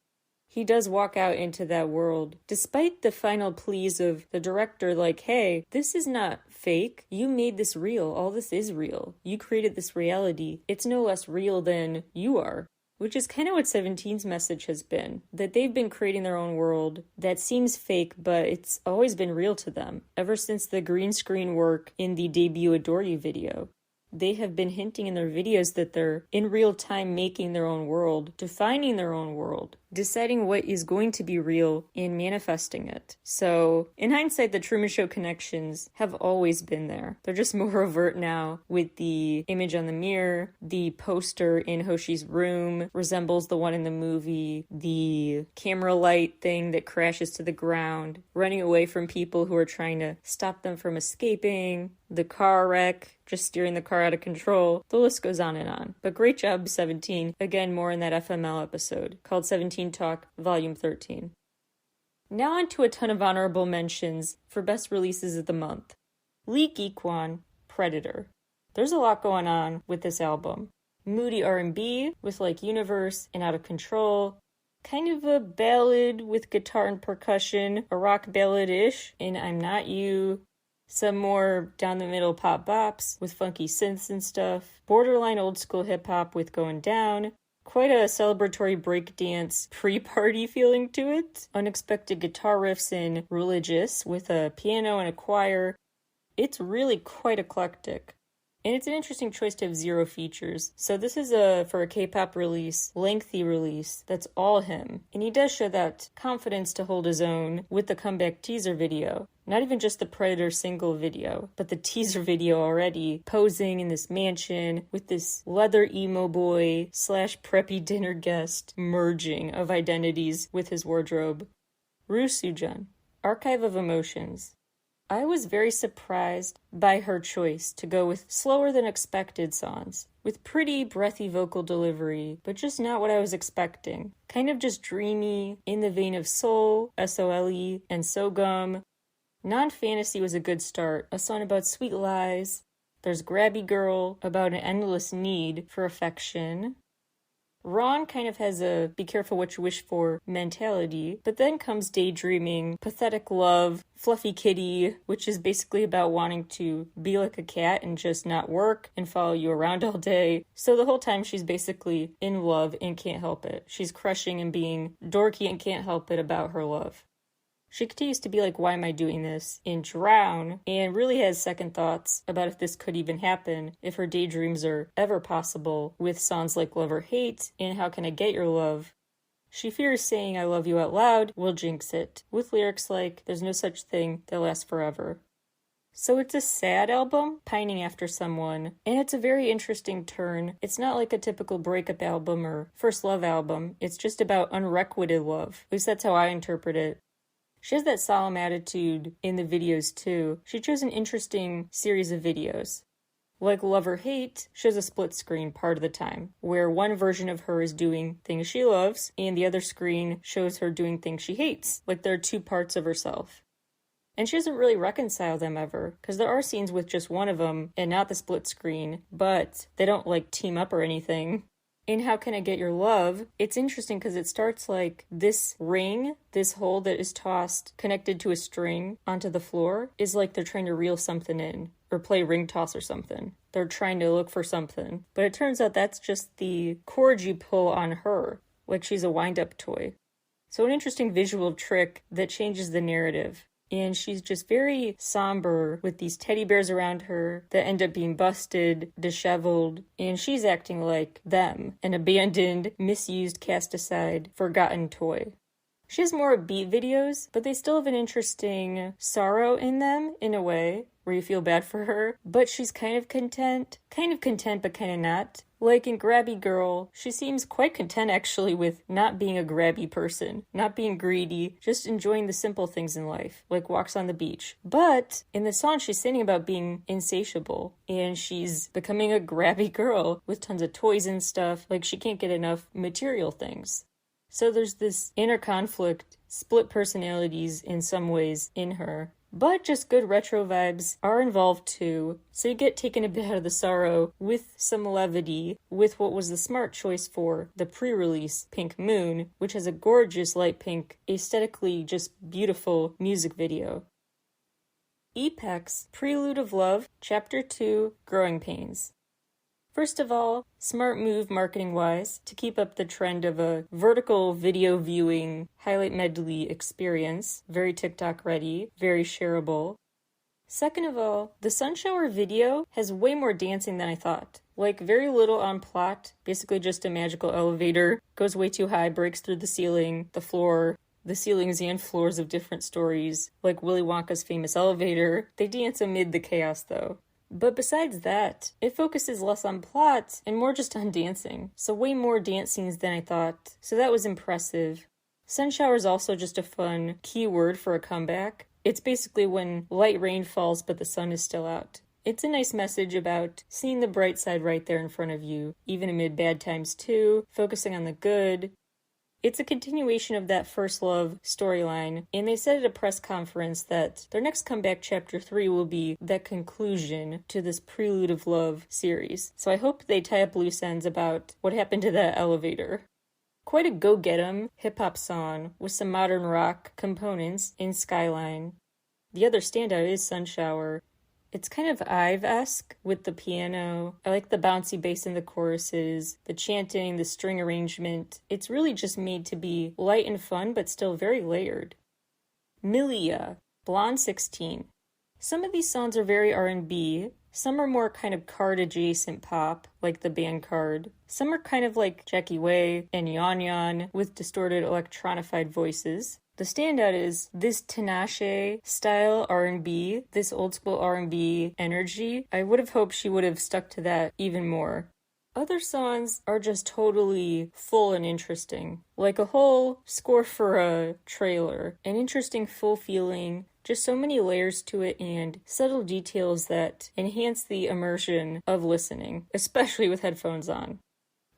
he does walk out into that world, despite the final pleas of the director like, hey, this is not fake. You made this real. All this is real. You created this reality. It's no less real than you are. Which is kind of what 17's message has been. That they've been creating their own world that seems fake, but it's always been real to them. Ever since the green screen work in the debut Adore You video. They have been hinting in their videos that they're in real time making their own world, defining their own world, deciding what is going to be real and manifesting it. So, in hindsight, the Truman Show connections have always been there. They're just more overt now with the image on the mirror, the poster in Hoshi's room resembles the one in the movie, the camera light thing that crashes to the ground, running away from people who are trying to stop them from escaping, the car wreck, just steering the car out of control. The list goes on and on. But great job, 17. Again, more in that FML episode called 17 Talk, Volume 13. Now on to a ton of honorable mentions for best releases of the month. Lee Geekwan, Predator. There's a lot going on with this album. Moody R&B with like Universe and Out of Control. Kind of a ballad with guitar and percussion, a rock ballad-ish in I'm Not You. Some more down-the-middle pop bops with funky synths and stuff. Borderline old-school hip-hop with Going Down. Quite a celebratory breakdance pre-party feeling to it. Unexpected guitar riffs in Religious with a piano and a choir. It's really quite eclectic. And it's an interesting choice to have 0 features. So this is for a K-pop release, lengthy release, that's all him. And he does show that confidence to hold his own with the comeback teaser video. Not even just the Predator single video, but the teaser video already, posing in this mansion with this leather emo boy / preppy dinner guest merging of identities with his wardrobe. Roo Soo-jun, Archive of Emotions. I was very surprised by her choice to go with slower than expected songs, with pretty breathy vocal delivery, but just not what I was expecting. Kind of just dreamy, in the vein of Soul, SOLE, and Sogum. Non-Fantasy was a good start, a song about sweet lies. There's Grabby Girl, about an endless need for affection. Ron kind of has a be careful what you wish for mentality, but then comes Daydreaming, Pathetic Love, Fluffy Kitty, which is basically about wanting to be like a cat and just not work and follow you around all day. So the whole time she's basically in love and can't help it. She's crushing and being dorky and can't help it about her love. She continues to be like, why am I doing this? In Drown, and really has second thoughts about if this could even happen, if her daydreams are ever possible, with songs like Love or Hate and How Can I Get Your Love. She fears saying I love you out loud will jinx it, with lyrics like, there's no such thing that lasts forever. So it's a sad album, pining after someone, and it's a very interesting turn. It's not like a typical breakup album or first love album, it's just about unrequited love. At least that's how I interpret it. She has that solemn attitude in the videos too. She chose an interesting series of videos. Like Love or Hate shows a split screen part of the time, where one version of her is doing things she loves, and the other screen shows her doing things she hates, like there are 2 parts of herself. And she doesn't really reconcile them ever, because there are scenes with just one of them and not the split screen, but they don't like team up or anything. In How Can I Get Your Love, it's interesting because it starts like this ring, this hole that is tossed, connected to a string onto the floor, is like they're trying to reel something in, or play ring toss or something. They're trying to look for something. But it turns out that's just the cord you pull on her, like she's a wind-up toy. So an interesting visual trick that changes the narrative. And she's just very somber with these teddy bears around her that end up being busted, disheveled, and she's acting like them, an abandoned, misused, cast aside, forgotten toy. She has more upbeat videos, but they still have an interesting sorrow in them, in a way, where you feel bad for her, but she's kind of content but kind of not. Like in Grabby Girl, she seems quite content actually with not being a grabby person, not being greedy, just enjoying the simple things in life, like walks on the beach. But in the song, she's singing about being insatiable, and she's becoming a grabby girl with tons of toys and stuff, like she can't get enough material things. So there's this inner conflict, split personalities in some ways in her. But just good retro vibes are involved too, so you get taken a bit out of the sorrow with some levity with what was the smart choice for the pre-release Pink Moon, which has a gorgeous light pink, aesthetically just beautiful music video. EPEX, Prelude of Love, Chapter 2, Growing Pains. First of all, smart move marketing-wise to keep up the trend of a vertical video viewing highlight medley experience, very TikTok ready, very shareable. Second of all, the sun shower video has way more dancing than I thought. Like, very little on plot, basically just a magical elevator, goes way too high, breaks through the ceiling, the floor, the ceilings and floors of different stories, like Willy Wonka's famous elevator. They dance amid the chaos though. But besides that, it focuses less on plot and more just on dancing. So way more dance scenes than I thought. So that was impressive. Sun shower is also just a fun keyword for a comeback. It's basically when light rain falls but the sun is still out. It's a nice message about seeing the bright side right there in front of you, even amid bad times too, focusing on the good. It's a continuation of that first love storyline, and they said at a press conference that their next comeback, Chapter 3, will be that conclusion to this Prelude of Love series. So I hope they tie up loose ends about what happened to that elevator. Quite a go-get-em hip-hop song with some modern rock components in Skyline. The other standout is Sun Shower. It's kind of Ive-esque with the piano. I like the bouncy bass in the choruses, the chanting, the string arrangement. It's really just made to be light and fun, but still very layered. Milia, Blonde 16. Some of these songs are very R&B. Some are more kind of Card-adjacent pop, like the band Card. Some are kind of like Jackie Way and Yon Yon with distorted electronified voices. The standout is this Tinashe style R&B, this old school R&B energy. I would have hoped she would have stuck to that even more. Other songs are just totally full and interesting, like a whole score for a trailer, an interesting full feeling, just so many layers to it and subtle details that enhance the immersion of listening, especially with headphones on.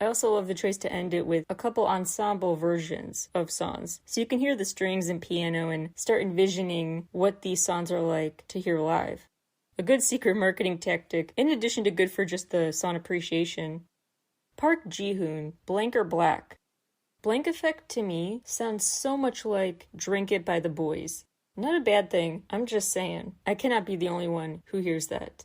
I also love the choice to end it with a couple ensemble versions of songs, so you can hear the strings and piano and start envisioning what these songs are like to hear live. A good secret marketing tactic, in addition to good for just the song appreciation. Park Ji-hoon, Blank or Black. Blank Effect to me sounds so much like Drink It by the Boys. Not a bad thing, I'm just saying. I cannot be the only one who hears that.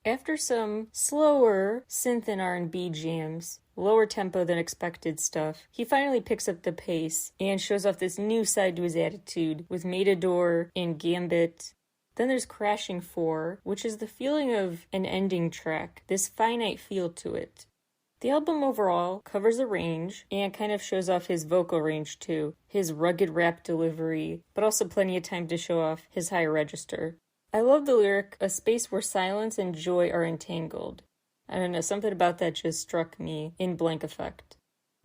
After some slower synth and R&B jams, lower tempo than expected stuff, he finally picks up the pace and shows off this new side to his attitude with Matador and Gambit. Then there's Crashing 4, which is the feeling of an ending track, this finite feel to it. The album overall covers a range and kind of shows off his vocal range too, his rugged rap delivery, but also plenty of time to show off his higher register. I love the lyric, a space where silence and joy are entangled. I don't know, something about that just struck me in Blank Effect.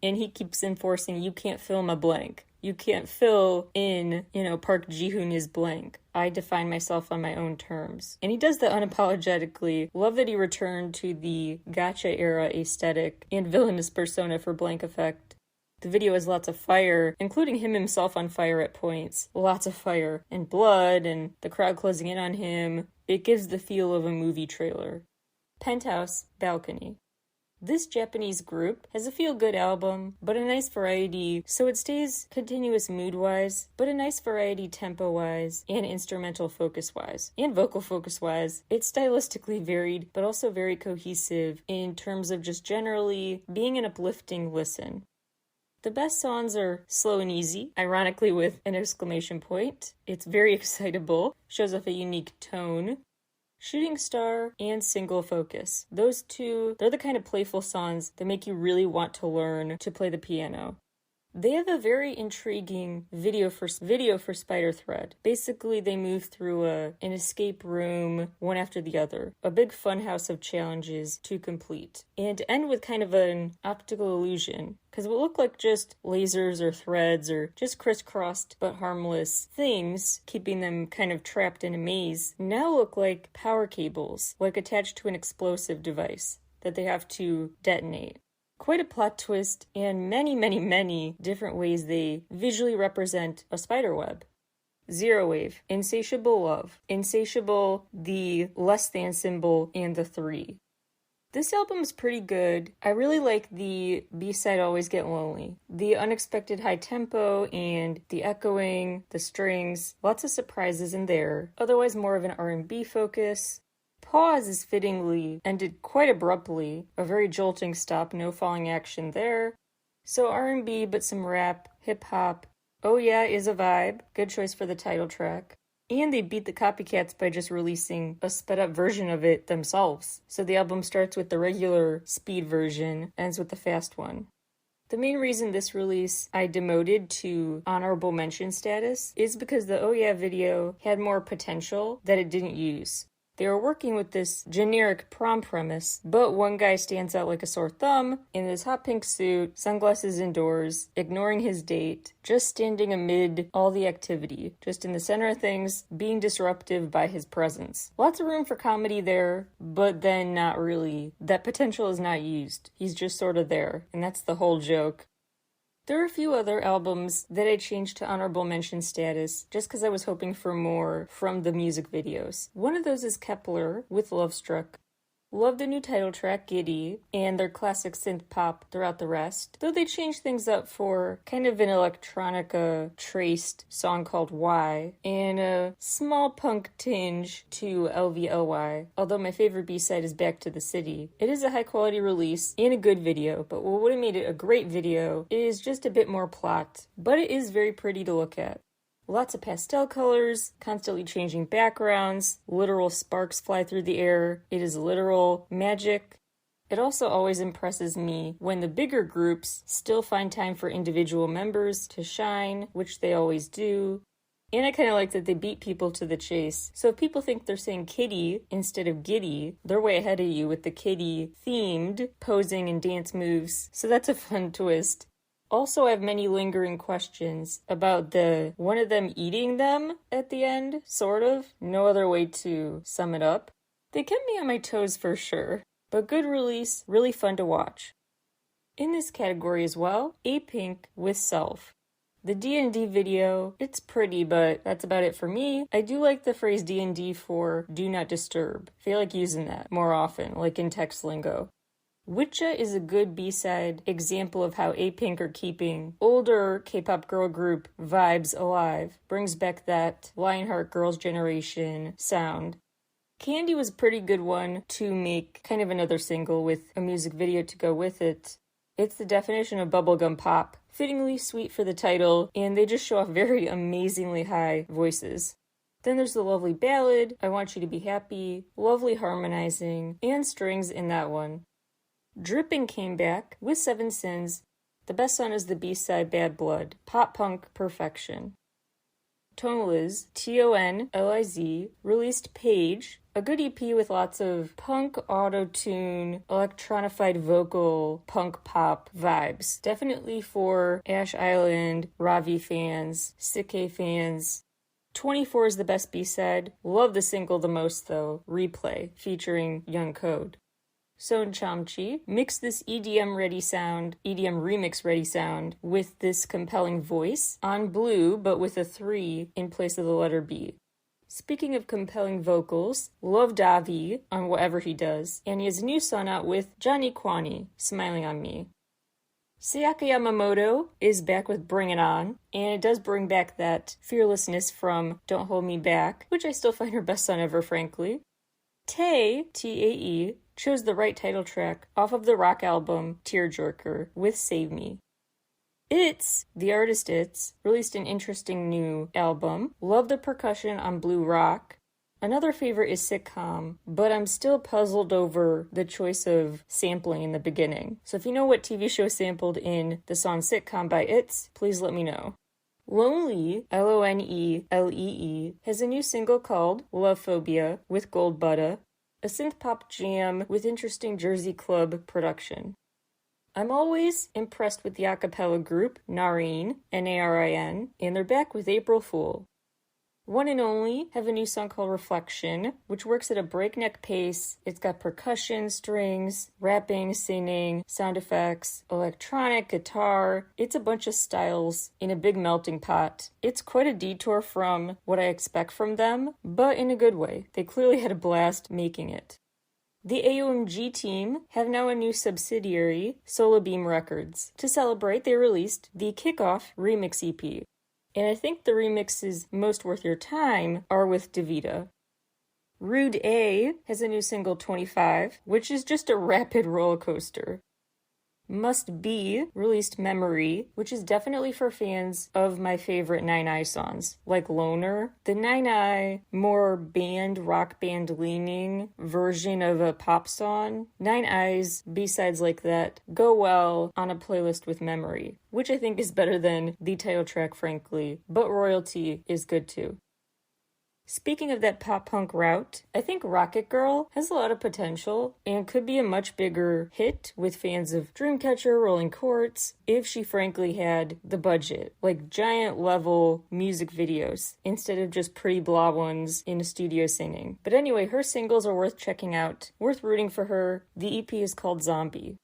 And he keeps enforcing, you can't fill my blank. You can't fill in, Park Ji-hoon is blank. I define myself on my own terms. And he does that unapologetically. Love that he returned to the gacha era aesthetic and villainous persona for Blank Effect. The video has lots of fire, including him himself on fire at points. Lots of fire and blood and the crowd closing in on him. It gives the feel of a movie trailer. Penthouse, Balcony. This Japanese group has a feel-good album, but a nice variety, so it stays continuous mood-wise, but a nice variety tempo-wise, and instrumental focus-wise, and vocal focus-wise. It's stylistically varied, but also very cohesive in terms of just generally being an uplifting listen. The best songs are Slow and Easy, ironically with an exclamation point. It's very excitable, shows off a unique tone. Shooting Star and Single Focus. Those two, they're the kind of playful songs that make you really want to learn to play the piano. They have a very intriguing video for Spider Thread. Basically, they move through an escape room, one after the other. A big funhouse of challenges to complete. And end with kind of an optical illusion, because it will look like just lasers or threads or just crisscrossed but harmless things, keeping them kind of trapped in a maze, now look like power cables, like attached to an explosive device that they have to detonate. Quite a plot twist, and many, many, many different ways they visually represent a spider web. Zero Wave, Insatiable Love. Insatiable, the less than symbol, and the 3. This album is pretty good. I really like the B-side Always Get Lonely. The unexpected high tempo and the echoing, the strings, lots of surprises in there. Otherwise more of an R&B focus. Pause is fittingly ended quite abruptly. A very jolting stop, no falling action there. So R&B but some rap, hip-hop. Oh Yeah is a vibe. Good choice for the title track. And they beat the copycats by just releasing a sped-up version of it themselves. So the album starts with the regular speed version, ends with the fast one. The main reason this release I demoted to honorable mention status is because the Oh Yeah video had more potential that it didn't use. They were working with this generic prom premise, but one guy stands out like a sore thumb in this hot pink suit, sunglasses indoors, ignoring his date, just standing amid all the activity, just in the center of things, being disruptive by his presence. Lots of room for comedy there, but then not really. That potential is not used. He's just sort of there, and that's the whole joke. There are a few other albums that I changed to honorable mention status just because I was hoping for more from the music videos. One of those is Kepler with Love Struck. Love the new title track, Giddy, and their classic synth pop throughout the rest, though they changed things up for kind of an electronica-traced song called Why, and a small punk tinge to LVLY, although my favorite B-side is Back to the City. It is a high-quality release and a good video, but what would have made it a great video is just a bit more plot, but it is very pretty to look at. Lots of pastel colors, constantly changing backgrounds, literal sparks fly through the air. It is literal magic. It also always impresses me when the bigger groups still find time for individual members to shine, which they always do. And I kind of like that they beat people to the chase. So if people think they're saying kitty instead of giddy, they're way ahead of you with the kitty-themed posing and dance moves. So that's a fun twist. Also, I have many lingering questions about the one of them eating them at the end, sort of. No other way to sum it up. They kept me on my toes for sure, but good release, really fun to watch. In this category as well, A-Pink with Self. The D&D video, it's pretty, but that's about it for me. I do like the phrase D&D for do not disturb. I feel like using that more often, like in text lingo. Witcha is a good B-side example of how A-Pink are keeping older K-pop girl group vibes alive. Brings back that Lionheart Girls' Generation sound. Candy was a pretty good one to make kind of another single with a music video to go with it. It's the definition of bubblegum pop. Fittingly sweet for the title, and they just show off very amazingly high voices. Then there's the lovely ballad, I Want You to Be Happy, lovely harmonizing, and strings in that one. Dripping came back with Seven Sins. The best song is the B-side Bad Blood, pop punk perfection. Tonaliz, Tonliz, released Page, a good EP with lots of punk auto-tune, electronified vocal, punk pop vibes. Definitely for Ash Island, Ravi fans, Sick fans. 24 is the best B-side. Love the single the most though, Replay, featuring Young Code. Son Chamchi mixed this EDM remix ready sound with this compelling voice on Blue, but with a 3 in place of the letter B. Speaking of compelling vocals, love Davi on whatever he does, and he has a new song out with Johnny Kwani, Smiling on Me. Sayaka Yamamoto is back with Bring It On, and it does bring back that fearlessness from Don't Hold Me Back, which I still find her best song ever, frankly. Tae, T-A-E, chose the right title track off of the rock album Tearjerker with Save Me. The artist released an interesting new album. Love the percussion on Blue Rock. Another favorite is Sitcom, but I'm still puzzled over the choice of sampling in the beginning. So if you know what TV show sampled in the song Sitcom by please let me know. Lonely, L-O-N-E-L-E-E, has a new single called Love Phobia with Gold Buddha, a synth-pop jam with interesting Jersey club production. I'm always impressed with the a cappella group, Narin, N-A-R-I-N, and they're back with April Fool. One and Only have a new song called Reflection, which works at a breakneck pace. It's got percussion, strings, rapping, singing, sound effects, electronic, guitar. It's a bunch of styles in a big melting pot. It's quite a detour from what I expect from them, but in a good way. They clearly had a blast making it. The AOMG team have now a new subsidiary, Solar Beam Records. To celebrate, they released the Kickoff Remix EP. And I think the remixes most worth your time are with Davida. Rude A has a new single, 25, which is just a rapid roller coaster. Must Be released Memory, which is definitely for fans of my favorite 9i songs, like Loner. The 9i, more rock band leaning version of a pop song. 9i's B-sides like that go well on a playlist with Memory, which I think is better than the title track, frankly, but Royalty is good too. Speaking of that pop-punk route, I think Rocket Girl has a lot of potential and could be a much bigger hit with fans of Dreamcatcher, Rolling Courts, if she frankly had the budget, like giant level music videos, instead of just pretty blah ones in a studio singing. But anyway, her singles are worth checking out, worth rooting for her. The EP is called Zombie.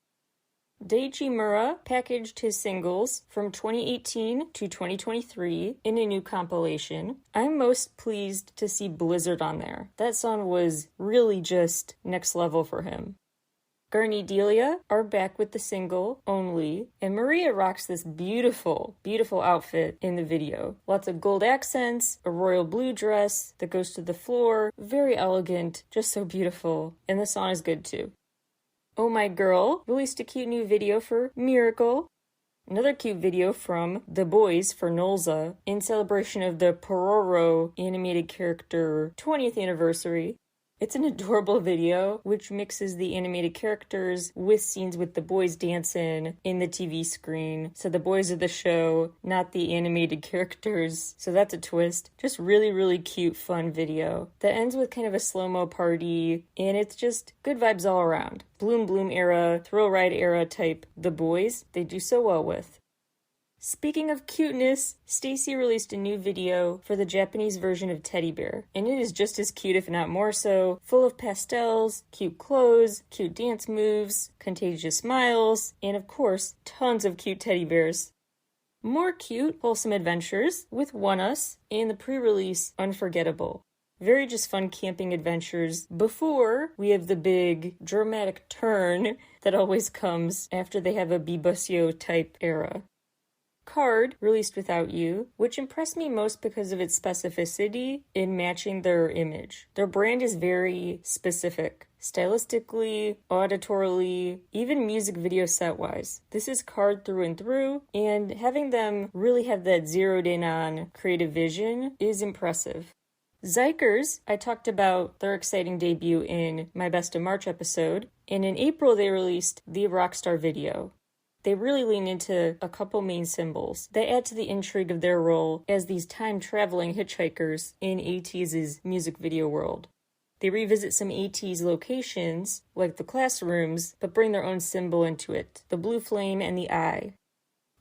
Daichi Mura packaged his singles from 2018 to 2023 in a new compilation. I'm most pleased to see Blizzard on there. That song was really just next level for him. Garni Delia are back with the single Only, and Maria rocks this beautiful, beautiful outfit in the video. Lots of gold accents, a royal blue dress that goes to the floor, very elegant, just so beautiful, and the song is good too. Oh My Girl released a cute new video for Miracle. Another cute video from The Boys for Nolza in celebration of the Pororo animated character 20th anniversary. It's an adorable video which mixes the animated characters with scenes with the boys dancing in the TV screen. So the boys are the show, not the animated characters. So that's a twist. Just really, really cute, fun video that ends with kind of a slow-mo party, and it's just good vibes all around. Bloom era, Thrill Ride era type The Boys, they do so well with. Speaking of cuteness, Stacy released a new video for the Japanese version of Teddy Bear, and it is just as cute, if not more so, full of pastels, cute clothes, cute dance moves, contagious smiles, and of course, tons of cute teddy bears. More cute, wholesome adventures with One Us and the pre-release Unforgettable. Very just fun camping adventures before we have the big dramatic turn that always comes after they have a Bibusio type era. Card released Without You, which impressed me most because of its specificity in matching their image. Their brand is very specific, stylistically, auditorily, even music video set-wise. This is Card through and through, and having them really have that zeroed in on creative vision is impressive. Zykers, I talked about their exciting debut in my Best of March episode, and in April they released the Rockstar video. They really lean into a couple main symbols that add to the intrigue of their role as these time-traveling hitchhikers in ATEEZ's music video world. They revisit some ATEEZ locations, like the classrooms, but bring their own symbol into it, the blue flame and the eye.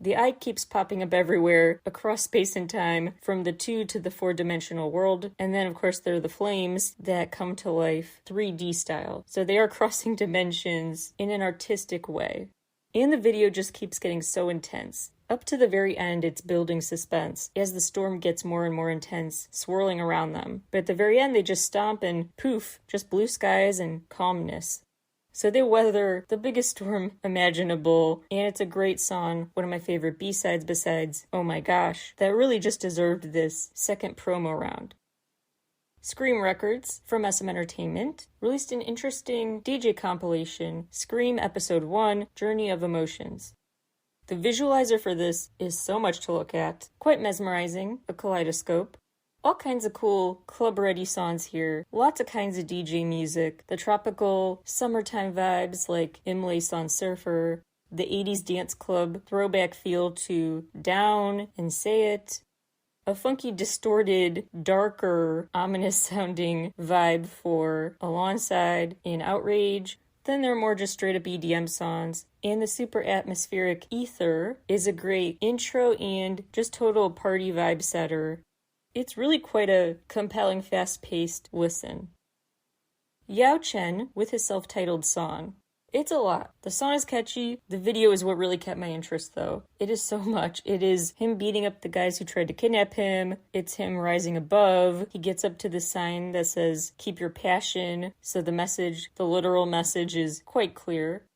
The eye keeps popping up everywhere across space and time, from the 2 to the 4-dimensional world, and then of course there are the flames that come to life 3D style. So they are crossing dimensions in an artistic way. And the video just keeps getting so intense. Up to the very end, it's building suspense as the storm gets more and more intense, swirling around them. But at the very end, they just stomp and poof, just blue skies and calmness. So they weather the biggest storm imaginable, and it's a great song, one of my favorite B-sides besides Oh My Gosh, that really just deserved this second promo round. Scream Records from SM Entertainment released an interesting DJ compilation, Scream Episode 1, Journey of Emotions. The visualizer for this is so much to look at, quite mesmerizing, a kaleidoscope. All kinds of cool club-ready songs here, lots of kinds of DJ music, the tropical summertime vibes like Imlay on Surfer, the 80s dance club throwback feel to Down and Say It, a funky, distorted, darker, ominous-sounding vibe for Alongside and Outrage. Then there are more just straight-up EDM songs. And the super atmospheric Ether is a great intro and just total party vibe setter. It's really quite a compelling, fast-paced listen. Yao Chen with his self-titled song. It's a lot. The song is catchy. The video is what really kept my interest, though. It is so much. It is him beating up the guys who tried to kidnap him. It's him rising above. He gets up to the sign that says, "Keep your passion." So the literal message is quite clear.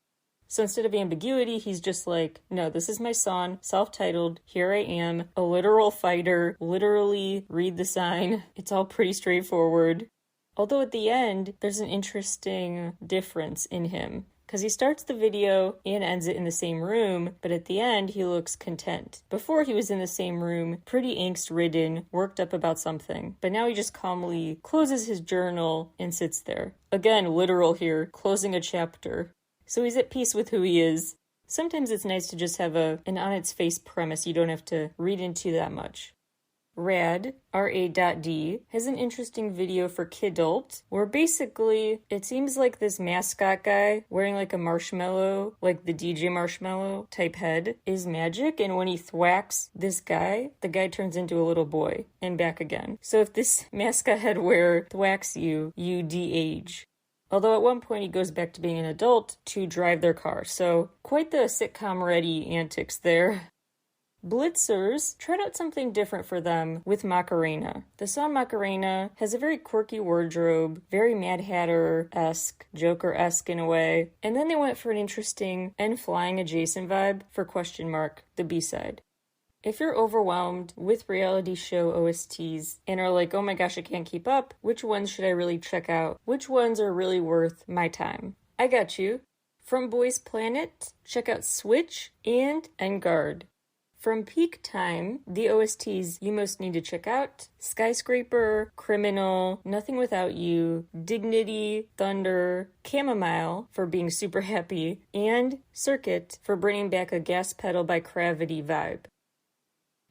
So instead of ambiguity, he's just like, no, this is my song, self-titled, here I am, a literal fighter, literally read the sign. It's all pretty straightforward. Although at the end, there's an interesting difference in him. Because he starts the video and ends it in the same room, but at the end, he looks content. Before he was in the same room, pretty angst-ridden, worked up about something. But now he just calmly closes his journal and sits there. Again, literal here, closing a chapter. So he's at peace with who he is. Sometimes it's nice to just have an on-its-face premise you don't have to read into that much. Rad, R-A.D, has an interesting video for Kidult, where basically it seems like this mascot guy wearing like a marshmallow, like the DJ Marshmallow type head, is magic, and when he thwacks this guy, the guy turns into a little boy, and back again. So if this mascot head wearer thwacks you, you de-age. Although at one point he goes back to being an adult to drive their car, so quite the sitcom-ready antics there. Blitzers tried out something different for them with Macarena. The song Macarena has a very quirky wardrobe, very Mad Hatter-esque, Joker-esque in a way, and then they went for an interesting and flying adjacent vibe for Question Mark, the B-side. If you're overwhelmed with reality show OSTs and are like, oh my gosh, I can't keep up, which ones should I really check out? Which ones are really worth my time? I got you. From Boys Planet, check out Switch and Engard. From Peak Time, the OSTs you most need to check out: Skyscraper, Criminal, Nothing Without You, Dignity, Thunder, Chamomile for being super happy, and Circuit for bringing back a gas pedal by Gravity vibe.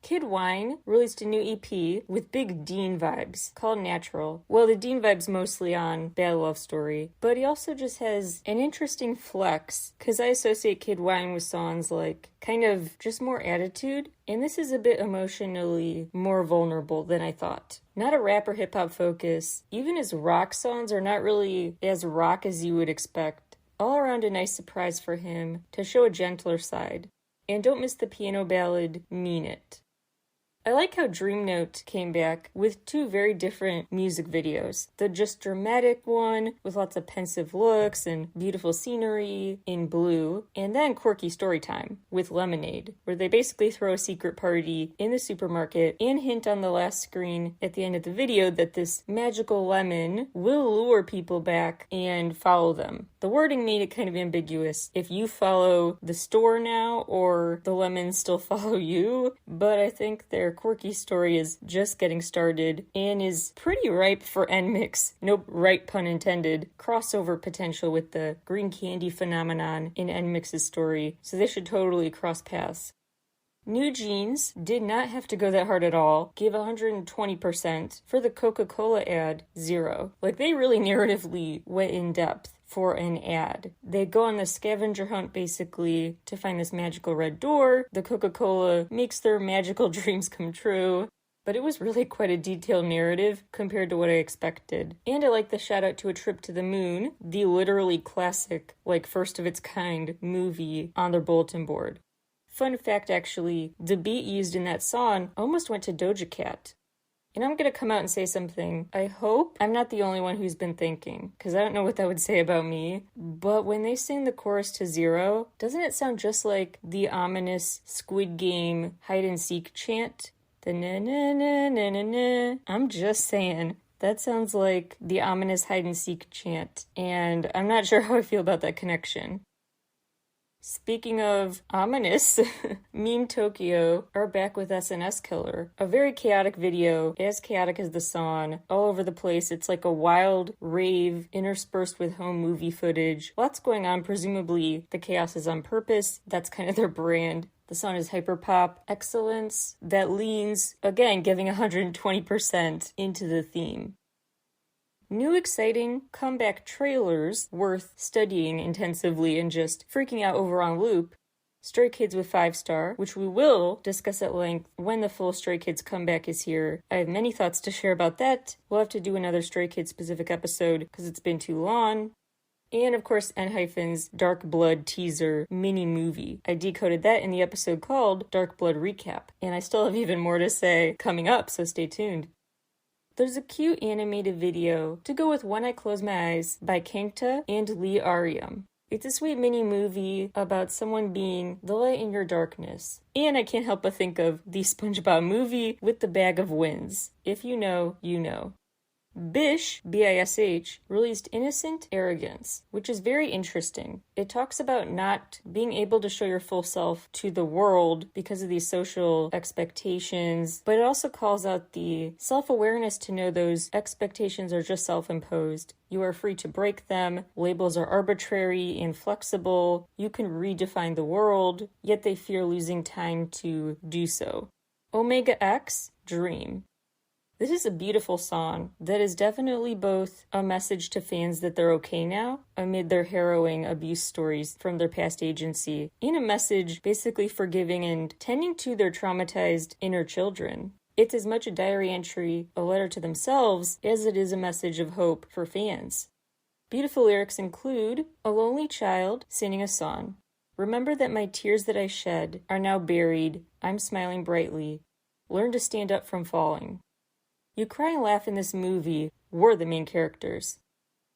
Kid Wine released a new EP with big Dean vibes called Natural. Well, the Dean vibe's mostly on Bad Love Story, but he also just has an interesting flex, because I associate Kid Wine with songs like kind of just more attitude, and this is a bit emotionally more vulnerable than I thought. Not a rap or hip-hop focus, even his rock songs are not really as rock as you would expect. All around a nice surprise for him to show a gentler side. And don't miss the piano ballad Mean It. I like how Dream Note came back with two very different music videos. The just dramatic one with lots of pensive looks and beautiful scenery in blue, and then Quirky Storytime with Lemonade, where they basically throw a secret party in the supermarket and hint on the last screen at the end of the video that this magical lemon will lure people back and follow them. The wording made it kind of ambiguous if you follow the store now or the lemons still follow you, but I think their quirky story is just getting started and is pretty ripe for NMIX, no right pun intended, crossover potential with the green candy phenomenon in NMIX's story, so they should totally cross paths. New Jeans did not have to go that hard at all, gave 120%. For the Coca-Cola ad, 0. Like, they really narratively went in depth for an ad. They go on the scavenger hunt, basically, to find this magical red door. The Coca-Cola makes their magical dreams come true. But it was really quite a detailed narrative compared to what I expected. And I like the shout out to A Trip to the Moon, the literally classic, like first of its kind movie on their bulletin board. Fun fact, actually, the beat used in that song almost went to Doja Cat. And I'm gonna come out and say something I hope I'm not the only one who's been thinking, because I don't know what that would say about me, but when they sing the chorus to Zero, doesn't it sound just like the ominous Squid Game hide-and-seek chant? The na-na-na-na-na-na. I'm just saying. That sounds like the ominous hide-and-seek chant, and I'm not sure how I feel about that connection. Speaking of ominous, Meme Tokyo are back with SNS Killer. A very chaotic video, as chaotic as the song, all over the place. It's like a wild rave interspersed with home movie footage. Lots going on, presumably the chaos is on purpose. That's kind of their brand. The song is hyperpop excellence that leans, again, giving 120% into the theme. New exciting comeback trailers worth studying intensively and just freaking out over on loop. Stray Kids with 5-star, which we will discuss at length when the full Stray Kids comeback is here. I have many thoughts to share about that. We'll have to do another Stray Kids specific episode because it's been too long. And of course, N-Hyphen's Dark Blood teaser mini-movie. I decoded that in the episode called Dark Blood Recap. And I still have even more to say coming up, so stay tuned. There's a cute animated video to go with When I Close My Eyes by Kangta and Lee Ariam. It's a sweet mini-movie about someone being the light in your darkness. And I can't help but think of the SpongeBob movie with the bag of wins. If you know, you know. Bish, B-I-S-H, released Innocent Arrogance, which is very interesting. It talks about not being able to show your full self to the world because of these social expectations, but it also calls out the self-awareness to know those expectations are just self-imposed. You are free to break them, labels are arbitrary and flexible, you can redefine the world, yet they fear losing time to do so. Omega X, Dream. This is a beautiful song that is definitely both a message to fans that they're okay now amid their harrowing abuse stories from their past agency, and a message basically forgiving and tending to their traumatized inner children. It's as much a diary entry, a letter to themselves, as it is a message of hope for fans. Beautiful lyrics include a lonely child singing a song. Remember that my tears that I shed are now buried. I'm smiling brightly. Learn to stand up from falling. You cry and laugh in this movie. We're the main characters.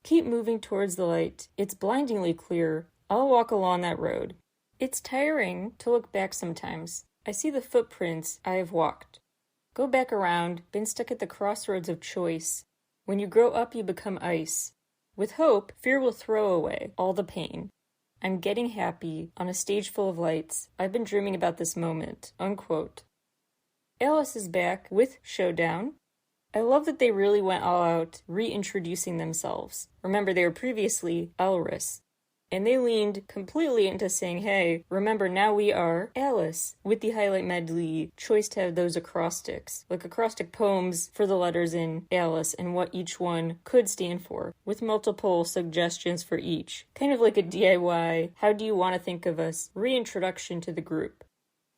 Keep moving towards the light. It's blindingly clear. I'll walk along that road. It's tiring to look back sometimes. I see the footprints I have walked. Go back around, been stuck at the crossroads of choice. When you grow up, you become ice. With hope, fear will throw away all the pain. I'm getting happy on a stage full of lights. I've been dreaming about this moment. Unquote. Alice is back with Showdown. I love that they really went all out reintroducing themselves. Remember, they were previously Elris. And they leaned completely into saying, hey, remember, now we are Alice, with the highlight medley choice to have those acrostics, like acrostic poems for the letters in Alice and what each one could stand for, with multiple suggestions for each. Kind of like a DIY, how do you want to think of us, reintroduction to the group.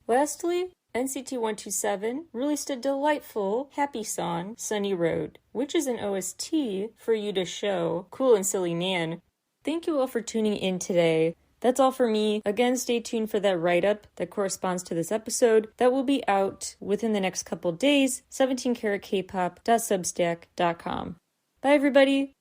Lastly, NCT 127 released a delightful, happy song, Sunny Road, which is an OST for You to Show, Cool and Silly Man. Thank you all for tuning in today. That's all for me. Again, stay tuned for that write-up that corresponds to this episode. That will be out within the next couple days, 17caratkpop.substack.com. Bye, everybody!